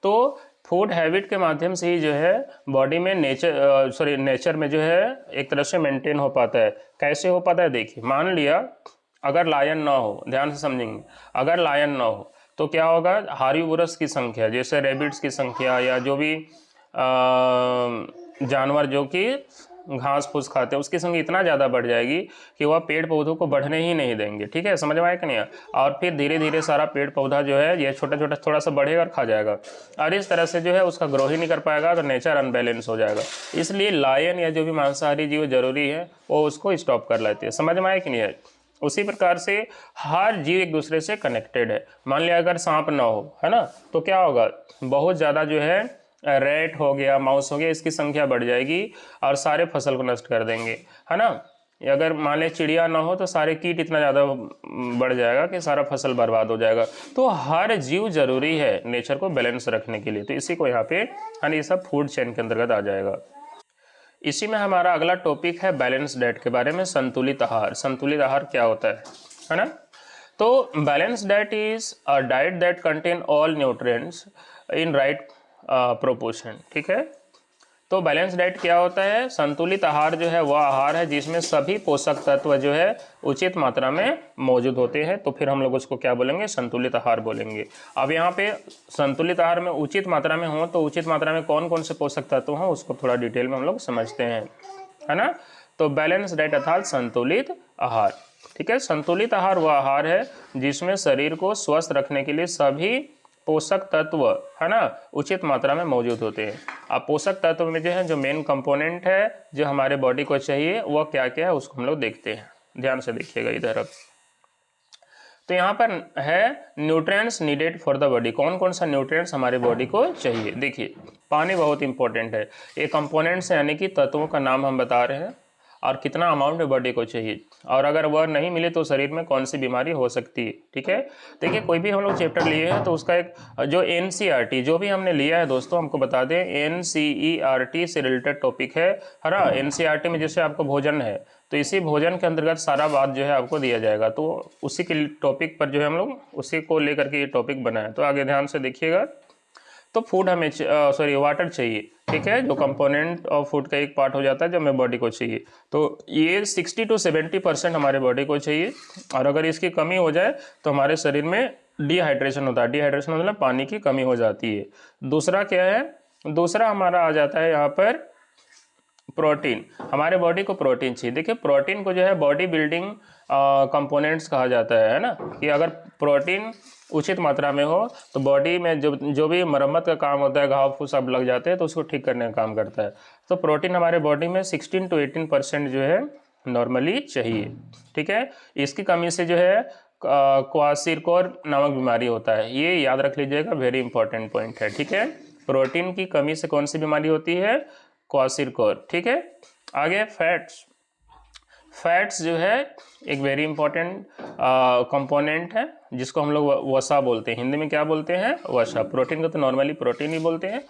तो फूड हैबिट के माध्यम से ही जो है बॉडी में नेचर में जो है एक तरह से मेंटेन हो पाता है। कैसे हो पाता है, देखिए मान लिया अगर लायन ना हो, ध्यान से समझेंगे, अगर लायन ना हो तो क्या होगा, हार्बीवोरस की संख्या, जैसे रेबिट्स की संख्या या जो भी जानवर जो कि घास फूस खाते हैं उसकी संख्या इतना ज़्यादा बढ़ जाएगी कि वह पेड़ पौधों को बढ़ने ही नहीं देंगे, ठीक है, समझ में आया कि नहीं। और फिर धीरे धीरे सारा पेड़ पौधा जो है ये छोटा छोटा थोड़ा सा बढ़ेगा और खा जाएगा, और इस तरह से जो है उसका ग्रो ही नहीं कर पाएगा, तो नेचर अनबैलेंस हो जाएगा। इसलिए लायन या जो भी मांसाहारी जीव जरूरी है वो उसको स्टॉप कर लेते हैं, समझ में आया कि नहीं है। उसी प्रकार से हर जीव एक दूसरे से कनेक्टेड है। मान लिया अगर सांप ना हो, है ना, तो क्या होगा, बहुत ज़्यादा जो है रैट हो गया, माउस हो गया, इसकी संख्या बढ़ जाएगी और सारे फसल को नष्ट कर देंगे, है ना। अगर मान लिया चिड़िया ना हो तो सारे कीट इतना ज़्यादा बढ़ जाएगा कि सारा फसल बर्बाद हो जाएगा। तो हर जीव जरूरी है नेचर को बैलेंस रखने के लिए, तो इसी को यहाँ पे ये सब फूड चेन के अंतर्गत आ जाएगा। इसी में हमारा अगला टॉपिक है बैलेंस डाइट के बारे में, संतुलित आहार। संतुलित आहार क्या होता है ना। तो balance diet is a diet that contain all nutrients in right proportion, ठीक है। तो बैलेंस डाइट क्या होता है, संतुलित आहार जो है वह आहार है जिसमें सभी पोषक तत्व जो है उचित मात्रा में मौजूद होते हैं, तो फिर हम लोग उसको क्या बोलेंगे, संतुलित आहार बोलेंगे। अब यहाँ पे संतुलित आहार में उचित मात्रा में हो, तो उचित मात्रा में कौन कौन से पोषक तत्व हों उसको थोड़ा डिटेल में हम लोग समझते हैं, है ना। तो बैलेंस डाइट अर्थात संतुलित आहार, ठीक है। संतुलित आहार वह आहार है जिसमें शरीर को स्वस्थ रखने के लिए सभी पोषक तत्व, है ना, उचित मात्रा में मौजूद होते हैं। अब पोषक तत्व में जो है जो मेन कंपोनेंट है जो हमारे बॉडी को चाहिए वह क्या क्या है उसको हम लोग देखते हैं, ध्यान से देखिएगा इधर। अब तो यहाँ पर है nutrients needed for the body, कौन कौन सा न्यूट्रिएंट्स हमारे बॉडी को चाहिए। देखिए पानी बहुत इंपॉर्टेंट है, ये कंपोनेंट्स यानी कि तत्वों का नाम हम बता रहे हैं और कितना अमाउंट में बॉडी को चाहिए, और अगर वह नहीं मिले तो शरीर में कौन सी बीमारी हो सकती है, ठीक है। देखिए कोई भी हम लोग चैप्टर लिए हैं तो उसका एक जो NCERT जो भी हमने लिया है दोस्तों, हमको बता दें NCERT से रिलेटेड टॉपिक है ना। NCERT में जैसे आपको भोजन है तो इसी भोजन के अंतर्गत सारा बात जो है आपको दिया जाएगा, तो उसी के टॉपिक पर जो है हम लोग उसी को लेकर के ये टॉपिक बनाए। तो आगे ध्यान से देखिएगा। तो फूड हमें वाटर चाहिए, ठीक है, जो कंपोनेंट ऑफ फूड का एक पार्ट हो जाता है जो हमें बॉडी को चाहिए। तो ये 60 to 70% हमारे बॉडी को चाहिए, और अगर इसकी कमी हो जाए तो हमारे शरीर में डिहाइड्रेशन होता है। डिहाइड्रेशन मतलब पानी की कमी हो जाती है। दूसरा क्या है, दूसरा हमारा आ जाता है यहाँ पर प्रोटीन, हमारे बॉडी को प्रोटीन चाहिए। देखिए प्रोटीन को जो है बॉडी बिल्डिंग कंपोनेंट्स कहा जाता है ना, कि अगर प्रोटीन उचित मात्रा में हो तो बॉडी में जो भी मरम्मत का काम होता है, घाव फूस सब लग जाते हैं तो उसको ठीक करने का काम करता है। तो प्रोटीन हमारे बॉडी में 16 to 18% जो है नॉर्मली चाहिए, ठीक है। इसकी कमी से जो है क्वाशिरकोर नामक बीमारी होता है, ये याद रख लीजिएगा, वेरी इंपॉर्टेंट पॉइंट है, ठीक है। प्रोटीन की कमी से कौन सी बीमारी होती है, क्वाशिरकोर, ठीक है। आगे फैट्स जो है एक वेरी इंपॉर्टेंट कंपोनेंट है जिसको हम लोग वसा बोलते हैं, हिंदी में क्या बोलते हैं, वसा। प्रोटीन को तो नॉर्मली प्रोटीन ही बोलते हैं।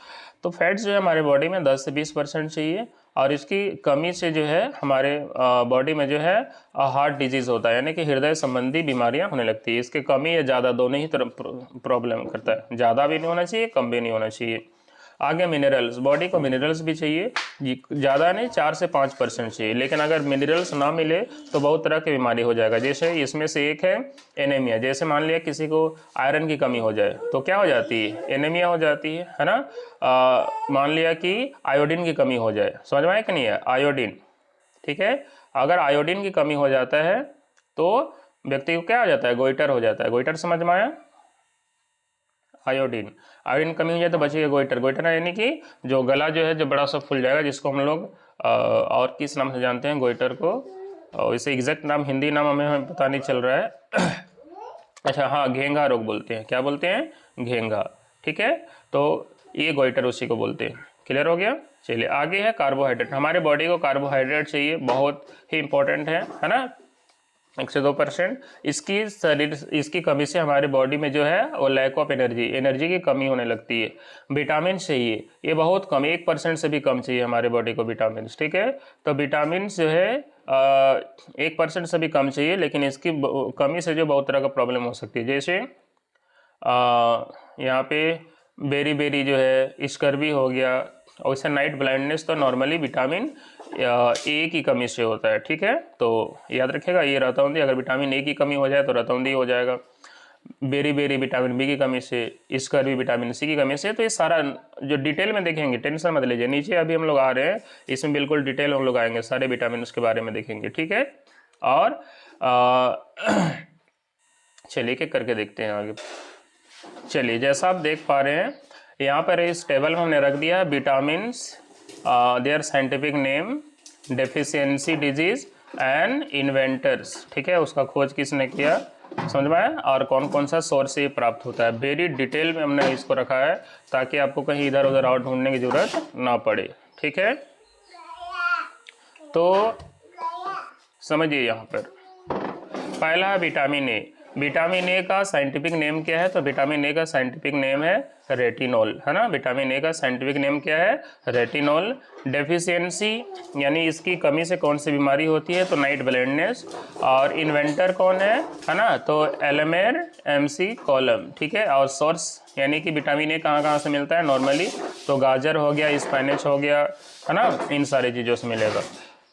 तो फैट्स जो है हमारे बॉडी में 10 से 20% चाहिए, और इसकी कमी से जो है हमारे बॉडी में जो है हार्ट डिजीज़ होता है, यानी कि हृदय संबंधी बीमारियां होने लगती है। इसके कमी या ज़्यादा दोनों ही तरफ प्रॉब्लम करता है, ज़्यादा भी नहीं होना चाहिए, कम भी नहीं होना चाहिए। आगे मिनरल्स, बॉडी को मिनरल्स भी चाहिए, ज़्यादा नहीं 4 से 5% चाहिए, लेकिन अगर मिनरल्स ना मिले तो बहुत तरह की बीमारी हो जाएगा। जैसे इसमें से एक है एनीमिया, जैसे मान लिया किसी को आयरन की कमी हो जाए तो क्या हो जाती है, एनीमिया हो जाती है ना। मान लिया कि आयोडीन की कमी हो जाए, समझ में आया कि नहीं है, आयोडीन, ठीक है, अगर आयोडीन की कमी हो जाता है तो व्यक्ति को क्या हो जाता है, गोइटर हो जाता है। गोइटर समझ में आया, आयोडीन, आयोडीन कमी हो जाए तो बचेगा गोइटर। गोइटर यानी कि जो गला जो है जो बड़ा सा फूल जाएगा, जिसको हम लोग और किस नाम से जानते हैं गोइटर को, और इसे एग्जैक्ट नाम हिंदी नाम हमें पता नहीं चल रहा है अच्छा हाँ, घेंघा रोग बोलते हैं, क्या बोलते हैं, घेंघा, ठीक है। तो ये गोइटर उसी को बोलते हैं। क्लियर हो गया। चलिए आगे है कार्बोहाइड्रेट। हमारे बॉडी को कार्बोहाइड्रेट चाहिए, बहुत ही इंपॉर्टेंट है ना, 1 से 2%। इसकी कमी से हमारे बॉडी में जो है वो लैक ऑफ एनर्जी की कमी होने लगती है। विटामिन चाहिए, ये बहुत कम, 1% से भी कम चाहिए हमारे बॉडी को विटामिन, ठीक है। तो विटामिन जो है 1% से भी कम चाहिए, लेकिन इसकी कमी से जो बहुत तरह का प्रॉब्लम हो सकती है। जैसे यहाँ पे बेरी बेरी जो है, स्कर्वी हो गया, और इससे नाइट ब्लाइंडनेस तो नॉर्मली विटामिन ए की कमी से होता है, ठीक है। तो याद रखिएगा, ये रतौंधी, अगर विटामिन ए की कमी हो जाए तो रतौंधी हो जाएगा। बेरी बेरी विटामिन बी की कमी से, स्कर्वी विटामिन सी की कमी से। तो ये सारा जो डिटेल में देखेंगे, टेंशन मत लीजिए, नीचे अभी हम लोग आ रहे हैं, इसमें बिल्कुल डिटेल हम लोग आएंगे, सारे विटामिन के बारे में देखेंगे, ठीक है। और चलिए एक करके देखते हैं आगे। चलिए जैसा आप देख पा रहे हैं यहाँ पर इस टेबल में हमने रख दिया vitamin, their scientific name, deficiency disease and inventors, ठीक है, उसका खोज किसने किया, समझ में आया, और कौन कौन सा सोर्स से प्राप्त होता है। वेरी डिटेल में हमने इसको रखा है ताकि आपको कहीं इधर उधर और ढूंढने की जरूरत ना पड़े, ठीक है। तो समझिए यहाँ पर पहला है विटामिन ए। विटामिन ए का साइंटिफिक नेम क्या है, तो विटामिन ए का साइंटिफिक नेम है रेटिनॉल, है ना। विटामिन ए का साइंटिफिक नेम क्या है, रेटिनॉल। डेफिशिएंसी यानी इसकी कमी से कौन सी बीमारी होती है, तो नाइट ब्लाइंडनेस। और इन्वेंटर कौन है ना, तो एलमेर एमसी कॉलम, ठीक है। और सोर्स यानी कि विटामिन ए कहाँ कहाँ से मिलता है नॉर्मली, तो गाजर हो गया, स्पिनच हो गया, है ना, इन सारी चीज़ों से मिलेगा।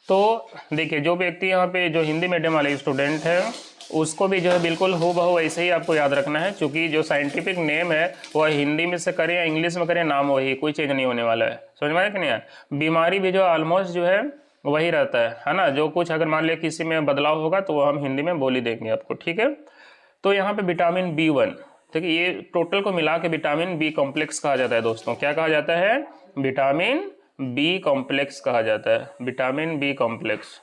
तो देखिए जो व्यक्ति यहाँ पे जो हिंदी मीडियम वाले स्टूडेंट हैं उसको भी जो है बिल्कुल हूबहू ऐसे ही आपको याद रखना है, क्योंकि जो साइंटिफिक नेम है वह हिंदी में से करें या इंग्लिश में करें, नाम वही, कोई चेंज नहीं होने वाला है, समझ में आया कि नहीं है। बीमारी भी जो ऑलमोस्ट जो है वही रहता है ना। जो कुछ अगर मान लिया किसी में बदलाव होगा तो वो हम हिंदी में बोल ही देंगे आपको, ठीक है। तो यहाँ पे विटामिन B1, देखिए ये टोटल को मिला के विटामिन बी कॉम्प्लेक्स कहा जाता है दोस्तों। क्या कहा जाता है, विटामिन बी कॉम्प्लेक्स कहा जाता है, विटामिन बी कॉम्प्लेक्स।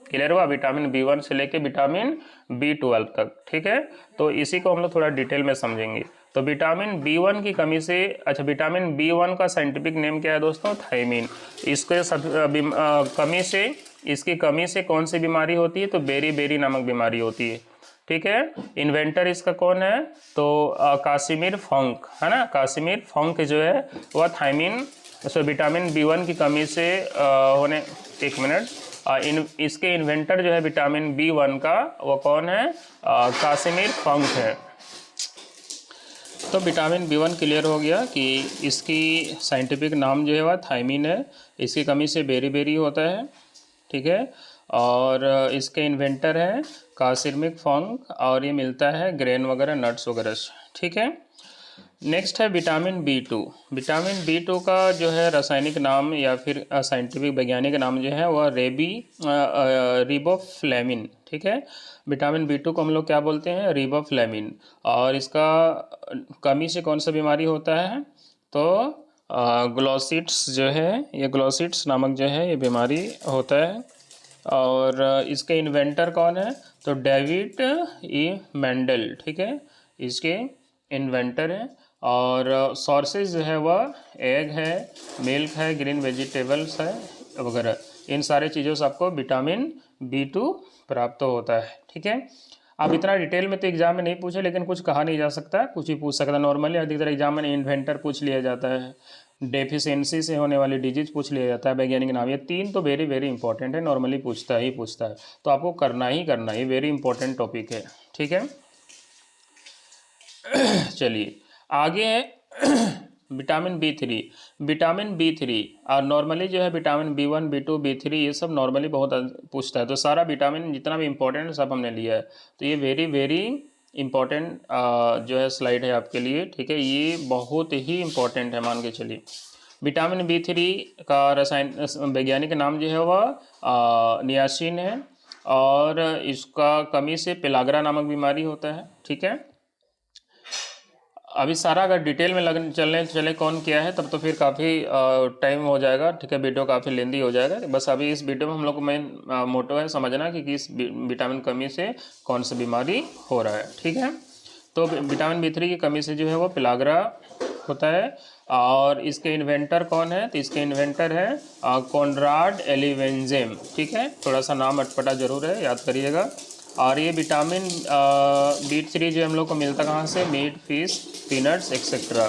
क्लियर हुआ, विटामिन B1 से लेके विटामिन B12 तक, ठीक है। तो इसी को हम लोग थोड़ा डिटेल में समझेंगे। तो विटामिन B1 की कमी से, अच्छा विटामिन B1 का साइंटिफिक नेम क्या है दोस्तों, थायमीन। इसके कमी से, इसकी कमी से कौन सी बीमारी होती है, तो बेरी बेरी नामक बीमारी होती है, ठीक है। इन्वेंटर इसका कौन है, तो कासिमिर फंक, है ना। कासिमिर फंक जो है वह थायमीन, सो विटामिन B1 की कमी से होने, एक मिनट, इसके इन्वेंटर जो है विटामिन B1 का वो कौन है, कासिमिर फंक है। तो विटामिन B1 क्लियर हो गया कि इसकी साइंटिफिक नाम जो है वह थायमीन है, इसकी कमी से बेरी बेरी होता है, ठीक है। और इसके इन्वेंटर है कासिमिर फंक, और ये मिलता है ग्रेन वगैरह, नट्स वगैरह से, ठीक है। नेक्स्ट है विटामिन B2। विटामिन B2 का जो है रासायनिक नाम या फिर साइंटिफिक वैज्ञानिक नाम जो है वह रिबोफ्लेविन, ठीक है। विटामिन B2 को हम लोग क्या बोलते हैं, रिबोफ्लेविन। और इसका कमी से कौन सा बीमारी होता है, तो ग्लोसिट्स जो है, ये ग्लोसिट्स नामक जो है ये बीमारी होता है। और इसके इन्वेंटर कौन है, तो डेविड ई मेंडल, ठीक है, इसके इन्वेंटर हैं। और सोर्सेज जो है वह एग है, मिल्क है, ग्रीन वेजिटेबल्स है वगैरह, इन सारे चीज़ों से आपको विटामिन B2 प्राप्त होता है, ठीक है। अब इतना डिटेल में तो एग्जाम में नहीं पूछे, लेकिन कुछ कहा नहीं जा सकता, कुछ भी पूछ सकता है नॉर्मली। अधिकतर एग्जाम में इन्वेंटर पूछ लिया जाता है, डेफिशिएंसी से होने वाली डिजीज पूछ लिया जाता है, वैज्ञानिक नाम, ये तीन तो वेरी वेरी इंपॉर्टेंट है, नॉर्मली पूछता है। तो आपको करना ही वेरी इंपॉर्टेंट टॉपिक है, ठीक है। चलिए आगे है विटामिन बी थ्री और नॉर्मली जो है विटामिन बी1 बी2 बी3 ये सब नॉर्मली बहुत पूछता है। तो सारा विटामिन जितना भी इंपॉर्टेंट है सब हमने लिया है। तो ये वेरी वेरी इंपॉर्टेंट जो है स्लाइड है आपके लिए, ठीक है। ये बहुत ही इंपॉर्टेंट है, मान के चलिए। विटामिन बी3 का रसायन वैज्ञानिक नाम जो है वह नियासिन है और इसका कमी से पेलाग्रा नामक बीमारी होता है, ठीक है। अभी सारा अगर डिटेल में लगन चले कौन क्या है तब तो फिर काफ़ी टाइम हो जाएगा, ठीक है, वीडियो काफ़ी लेंदी हो जाएगा। बस अभी इस वीडियो में हम लोग को मेन मोटो है समझना कि किस विटामिन कमी से कौन सी बीमारी हो रहा है, ठीक है। तो विटामिन बी3 की कमी से जो है वो पेलाग्रा होता है। और इसके इन्वेंटर कौन है? तो इसके इन्वेंटर है कॉनराड एलिवेंजेम, ठीक है। थोड़ा सा नाम अटपटा जरूर है, याद करिएगा। और ये विटामिन बी3 जो हम लोग को मिलता कहाँ से? Meat, fish, peanuts etcetera.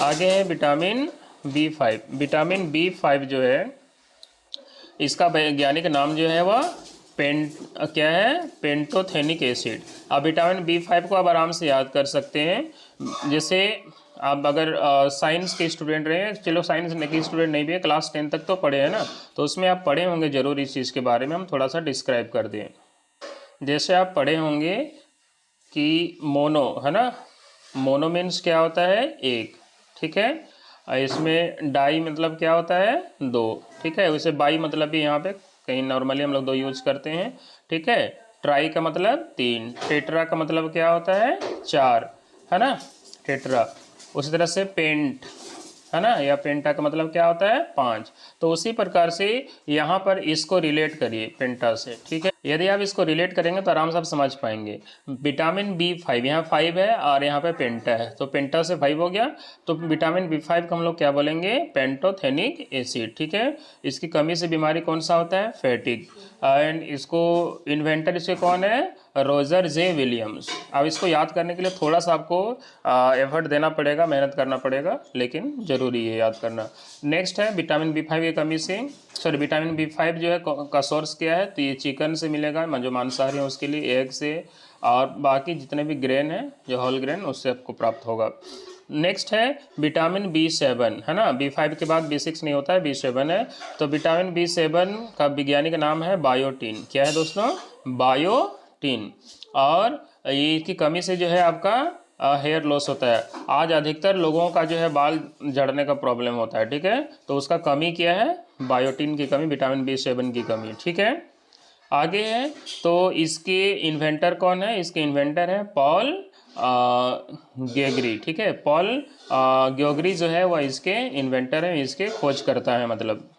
आगे है विटामिन बी5। विटामिन बी5 जो है इसका वैज्ञानिक नाम जो है वह क्या है? Pantothenic acid. अब विटामिन बी5 को आप आराम से याद कर सकते हैं। जैसे आप अगर साइंस के स्टूडेंट रहे हैं, चलो साइंस के स्टूडेंट नहीं भी है, क्लास 10 तक तो पढ़े हैं ना, तो उसमें आप पढ़े होंगे ज़रूर इस चीज़ के बारे में। हम थोड़ा सा डिस्क्राइब कर दें। जैसे आप पढ़े होंगे कि मोनो है ना, मोनो मीन्स क्या होता है? एक, ठीक है। इसमें डाई मतलब क्या होता है? दो, ठीक है। वैसे बाई मतलब भी यहाँ पे कहीं नॉर्मली हम लोग दो यूज करते हैं, ठीक है। ट्राई का मतलब तीन, टेट्रा का मतलब क्या होता है? चार, है ना, टेट्रा। उसी तरह से पेंट है ना, या पेंटा का मतलब क्या होता है? पाँच। तो उसी प्रकार से यहाँ पर इसको रिलेट करिए पेंटा से, ठीक है। यदि आप इसको रिलेट करेंगे तो आराम से आप समझ पाएंगे। विटामिन बी5 यहाँ 5 है और यहाँ पे पेंटा है, तो पेंटा से 5 हो गया। तो विटामिन बी5 को हम लोग क्या बोलेंगे? पेंटोथेनिक एसिड, ठीक है। इसकी कमी से बीमारी कौन सा होता है? फैटिक। एंड इसको इन्वेंटर इसके कौन है? Roger J Williams. अब इसको याद करने के लिए थोड़ा सा आपको एफर्ट देना पड़ेगा, मेहनत करना पड़ेगा, लेकिन ज़रूरी है याद करना। नेक्स्ट है विटामिन बी5 की कमी से, सॉरी विटामिन बी5 जो है का सोर्स क्या है? तो ये चिकन से मिलेगा, जो मांसाहारी है उसके लिए, एग से, और बाकी जितने भी ग्रेन है जो होल ग्रेन उससे आपको प्राप्त होगा। नेक्स्ट है विटामिन बी7, है ना। बी5 के बाद बी6 नहीं होता है, बी7 है। तो विटामिन बी7 का वैज्ञानिक नाम है बायोटीन। क्या है दोस्तों? बायोटीन। और इसकी कमी से जो है आपका हेयर लॉस होता है। आज अधिकतर लोगों का जो है बाल झड़ने का प्रॉब्लम होता है, ठीक है। तो उसका कमी क्या है? बायोटीन की कमी, विटामिन बी7 की कमी, ठीक है। आगे है तो इसके इन्वेंटर कौन है? इसके इन्वेंटर है पॉल गेगरी, ठीक है। पॉल गेगरी जो है वह इसके इन्वेंटर है, इसके खोज करता है मतलब।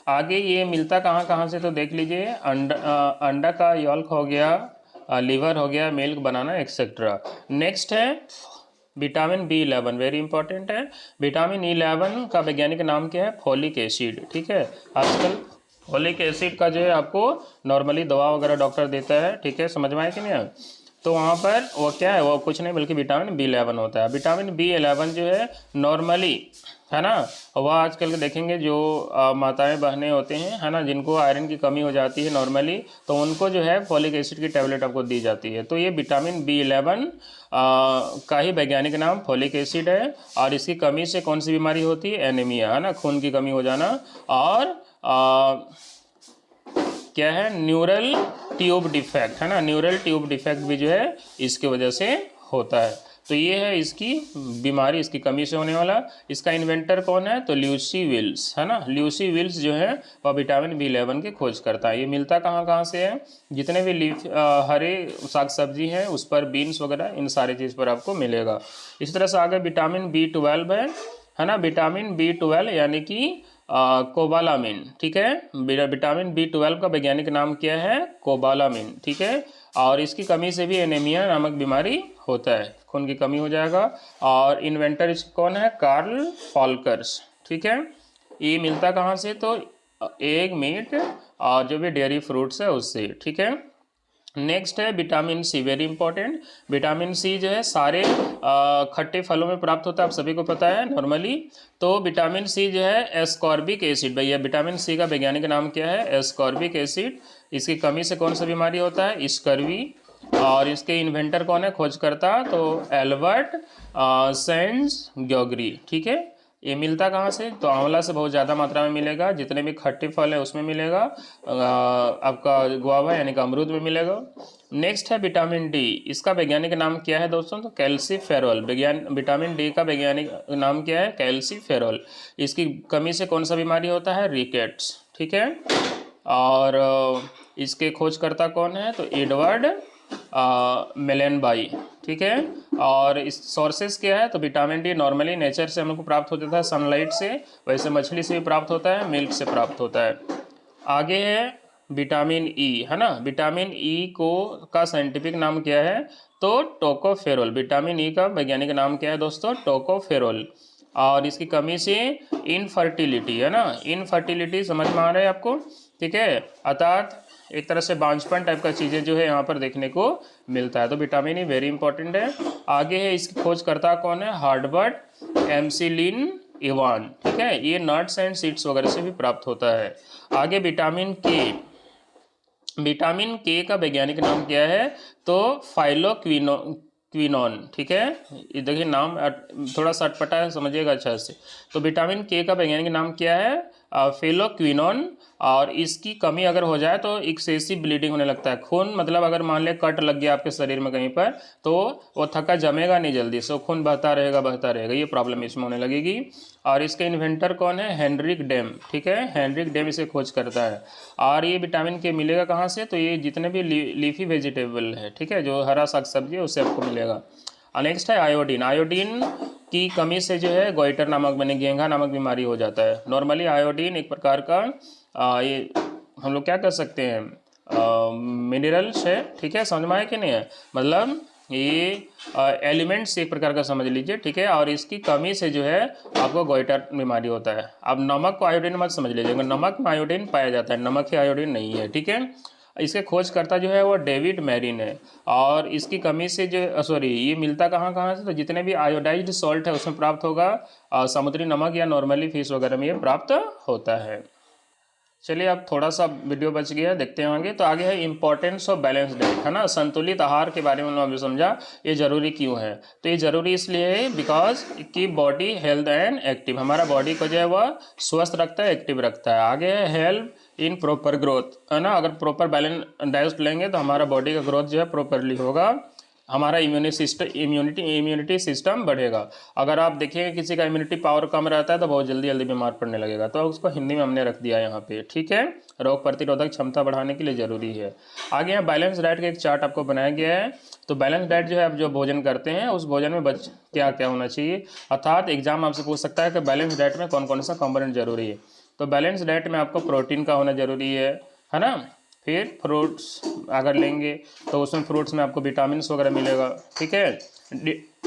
आगे ये मिलता कहाँ कहाँ से? तो देख लीजिए, अंडा का यॉल्क हो गया, लीवर हो गया, मिल्क, बनाना एक्सेट्रा। नेक्स्ट है विटामिन बी11, वेरी इंपॉर्टेंट है। विटामिन E11 का वैज्ञानिक नाम क्या है? फोलिक एसिड, ठीक है। आजकल फोलिक एसिड का जो है आपको नॉर्मली दवा वगैरह डॉक्टर देता है, ठीक है, समझ में आए कि नहीं? तो वहाँ पर वो क्या है? वो कुछ नहीं बल्कि विटामिन बी11 होता है। विटामिन बी11 जो है नॉर्मली, है ना, वह आजकल के देखेंगे जो माताएं बहनें होते हैं, है ना, जिनको आयरन की कमी हो जाती है नॉर्मली, तो उनको जो है फॉलिक एसिड की टैबलेट आपको दी जाती है। तो ये विटामिन बी11 का ही वैज्ञानिक नाम फॉलिक एसिड है। और इसकी कमी से कौन सी बीमारी होती है? एनीमिया, है ना, खून की कमी हो जाना। और क्या है? न्यूरल ट्यूब डिफेक्ट, है ना, न्यूरल ट्यूब डिफेक्ट भी जो है इसकी वजह से होता है। तो ये है इसकी बीमारी, इसकी कमी से होने वाला। इसका इन्वेंटर कौन है? तो ल्यूसी विल्स, है ना। ल्यूसी विल्स जो है वह विटामिन बी11 की खोज करता है। ये मिलता कहाँ कहाँ से है? जितने भी हरे साग सब्जी हैं उस पर, बीन्स वगैरह, इन सारी चीज़ पर आपको मिलेगा। इस तरह से आगे विटामिन बी12 है ना। विटामिन बी12 यानी कि कोबालामिन, ठीक है। विटामिन बी12 का वैज्ञानिक नाम क्या है? कोबालामिन, ठीक है। और इसकी कमी से भी एनीमिया नामक बीमारी होता है, खून की कमी हो जाएगा। और इन्वेंटर इसका कौन है? कार्ल फॉल्कर्स, ठीक है। ये मिलता कहाँ से? तो एग, मीट और जो भी डेयरी फ्रूट्स है उससे, ठीक है। नेक्स्ट है vitamin C, very important. Vitamin C जो है सारे खट्टे फलों में प्राप्त होता है, आप सभी को पता है नॉर्मली। तो विटामिन सी जो है एस्कॉर्बिक एसिड, भैया विटामिन सी का वैज्ञानिक नाम क्या है? Ascorbic acid. इसकी कमी से कौन सा बीमारी होता है? स्कर्वी। और इसके इन्वेंटर कौन है, खोजकर्ता, तो एल्बर्ट सेंज-ग्योग्री। ठीक है, ये मिलता कहाँ से, तो आंवला से बहुत ज़्यादा मात्रा में मिलेगा, जितने भी खट्टे फल है उसमें मिलेगा, आपका गुआवा यानी कि अमरूद में मिलेगा। नेक्स्ट है विटामिन डी, इसका वैज्ञानिक नाम क्या है दोस्तों, तो कैल्सीफेरॉल। विटामिन डी का वैज्ञानिक नाम क्या है, कैल्सीफेरॉल। इसकी कमी से कौन सा बीमारी होता है, रिकेट्स। ठीक है, और इसके खोजकर्ता कौन है, तो एडवर्ड मेलेनबाई। ठीक है, और इस सोर्सेस क्या है, तो विटामिन डी नॉर्मली नेचर से हम लोग को प्राप्त होता है, सनलाइट से, वैसे मछली से भी प्राप्त होता है, मिल्क से प्राप्त होता है। आगे है विटामिन ई, है ना। विटामिन ई को का साइंटिफिक नाम क्या है, तो टोकोफेरोल। विटामिन ई का वैज्ञानिक नाम क्या है दोस्तों, टोकोफेरोल। और इसकी कमी से इनफर्टिलिटी, है ना, इनफर्टिलिटी समझ में आ रहा है आपको। ठीक है, अर्थात एक तरह से बांझपन टाइप का चीज़ें जो है यहाँ पर देखने को मिलता है, तो विटामिन ई वेरी इंपॉर्टेंट है। आगे है इसकी खोजकर्ता कौन है, हार्वर्ड एम्सिलिन इवान। ठीक है, ये नट्स एंड सीड्स वगैरह से भी प्राप्त होता है। आगे विटामिन के, विटामिन के का वैज्ञानिक नाम क्या है, तो फाइलोक्विनोन। ठीक है, ये देखिए नाम थोड़ा सा अटपटा है, समझिएगा अच्छा से। तो विटामिन के का वैज्ञानिक नाम क्या है, फेलोक्विनोन। और इसकी कमी अगर हो जाए तो एक्सेसिव ब्लीडिंग होने लगता है, खून मतलब अगर मान ले कट लग गया आपके शरीर में कहीं पर, तो वो थक्का जमेगा नहीं जल्दी, सो खून बहता रहेगा, ये प्रॉब्लम इसमें होने लगेगी। और इसके इन्वेंटर कौन है, हेनरिक डेम। ठीक है, हेनरिक डेम इसे खोज करता है। और ये विटामिन के मिलेगा कहाँ से, तो ये जितने भी लीफी वेजिटेबल है, ठीक है, जो हरा साग सब्जी है उससे आपको मिलेगा। नेक्स्ट है आयोडीन। आयोडीन की कमी से जो है गोइटर नामक बने घेंघा नामक बीमारी हो जाता है। नॉर्मली आयोडीन एक प्रकार का ये हम लोग क्या कर सकते हैं, मिनरल्स है। ठीक है, समझ में आया कि नहीं है, मतलब ये एलिमेंट्स एक प्रकार का समझ लीजिए। ठीक है, और इसकी कमी से जो है आपको गोइटर बीमारी होता है। अब नमक को आयोडीन मत समझ लीजिएगा, नमक में आयोडीन पाया जाता है, नमक ही आयोडीन नहीं है। ठीक है, इसके खोजकर्ता जो है वो डेविड मैरिन है। और इसकी कमी से जो सॉरी ये मिलता कहाँ कहाँ से, तो जितने भी आयोडाइज्ड सॉल्ट है उसमें प्राप्त होगा, समुद्री नमक या नॉर्मली फिश वगैरह में ये प्राप्त होता है। चलिए अब थोड़ा सा वीडियो बच गया, देखते हैं आगे। तो आगे है इंपॉर्टेंस ऑफ बैलेंस डाइट, है ना, संतुलित आहार के बारे में हमने समझा, ये जरूरी क्यों है। तो ये जरूरी इसलिए है बिकॉज की बॉडी हेल्थ एंड एक्टिव, हमारा बॉडी को जो है वह स्वस्थ रखता है, एक्टिव रखता है। आगे है हेल्प इन प्रॉपर ग्रोथ, है ना, अगर प्रॉपर बैलेंस डाइट लेंगे तो हमारा बॉडी का ग्रोथ जो है प्रॉपरली होगा, हमारा इम्यूनिटी सिस्टम बढ़ेगा। अगर आप देखिए किसी का इम्यूनिटी पावर कम रहता है तो बहुत जल्दी जल्दी बीमार पड़ने लगेगा, तो उसको हिंदी में हमने रख दिया यहाँ पे। ठीक है, रोग प्रतिरोधक क्षमता बढ़ाने के लिए ज़रूरी है। आगे यहाँ बैलेंस डाइट का एक चार्ट आपको बनाया गया है। तो बैलेंस डाइट जो है आप जो भोजन करते हैं उस भोजन में क्या क्या होना चाहिए, अर्थात एग्जाम आपसे पूछ सकता है कि बैलेंस डाइट में कौन कौन सा कंपोनेंट जरूरी है। तो बैलेंस डाइट में आपको प्रोटीन का होना जरूरी है ना। फिर फ्रूट्स अगर लेंगे तो उसमें फ्रूट्स में आपको विटामिन्स वगैरह मिलेगा। ठीक है,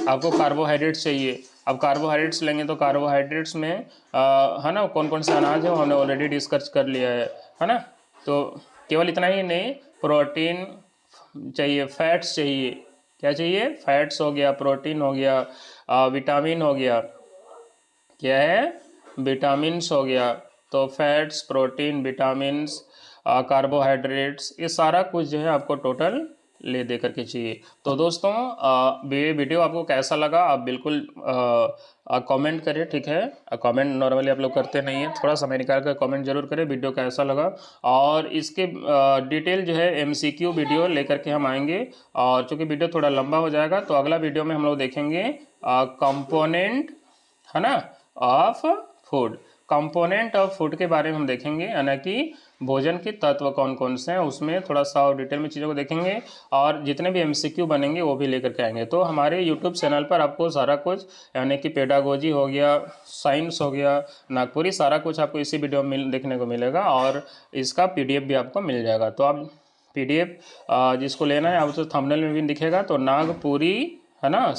आपको कार्बोहाइड्रेट्स चाहिए, अब कार्बोहाइड्रेट्स लेंगे तो कार्बोहाइड्रेट्स में है ना कौन कौन सा अनाज है वो हमने ऑलरेडी डिस्कस कर लिया है ना। तो केवल इतना ही नहीं, प्रोटीन चाहिए, फैट्स चाहिए, क्या चाहिए, फैट्स हो गया, प्रोटीन हो गया, विटामिन हो गया, क्या है, विटामिन्स हो गया। तो फैट्स, प्रोटीन, विटामिन्स, कार्बोहाइड्रेट्स, ये सारा कुछ जो है आपको टोटल ले दे करके चाहिए। तो दोस्तों ये वीडियो आपको कैसा लगा आप बिल्कुल कमेंट करें। ठीक है, कमेंट नॉर्मली आप लोग करते नहीं हैं, थोड़ा समय निकाल कर कमेंट जरूर करें वीडियो कैसा लगा। और इसके डिटेल जो है एमसीक्यू वीडियो लेकर के हम आएंगे, और चूँकि वीडियो थोड़ा लंबा हो जाएगा तो अगला वीडियो में हम लोग देखेंगे कंपोनेंट, है ना, of food. Component of food के बारे में हम देखेंगे, यानी कि भोजन के तत्व कौन कौन से हैं, उसमें थोड़ा सा और डिटेल में चीज़ों को देखेंगे, और जितने भी एमसीक्यू बनेंगे वो भी लेकर के आएंगे। तो हमारे यूट्यूब चैनल पर आपको सारा कुछ, यानी कि पेडागोजी हो गया, साइंस हो गया, नागपुरी, सारा कुछ आपको इसी वीडियो में देखने को मिलेगा, और इसका PDF भी आपको मिल जाएगा। तो आप PDF जिसको लेना है आप तो थंबनेल में भी दिखेगा, तो नागपुरी, है ना,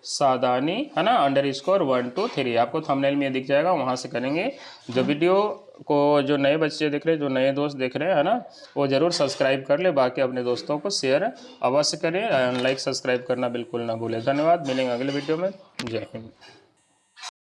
सादानी, है ना, _123 आपको थंबनेल में दिख जाएगा, वहाँ से करेंगे। जो वीडियो को जो नए बच्चे देख रहे हैं, जो नए दोस्त देख रहे हैं, है ना, वो ज़रूर सब्सक्राइब कर ले, बाकी अपने दोस्तों को शेयर अवश्य करें, लाइक सब्सक्राइब करना बिल्कुल ना भूलें। धन्यवाद, मिलेंगे अगले वीडियो में। जय हिंद।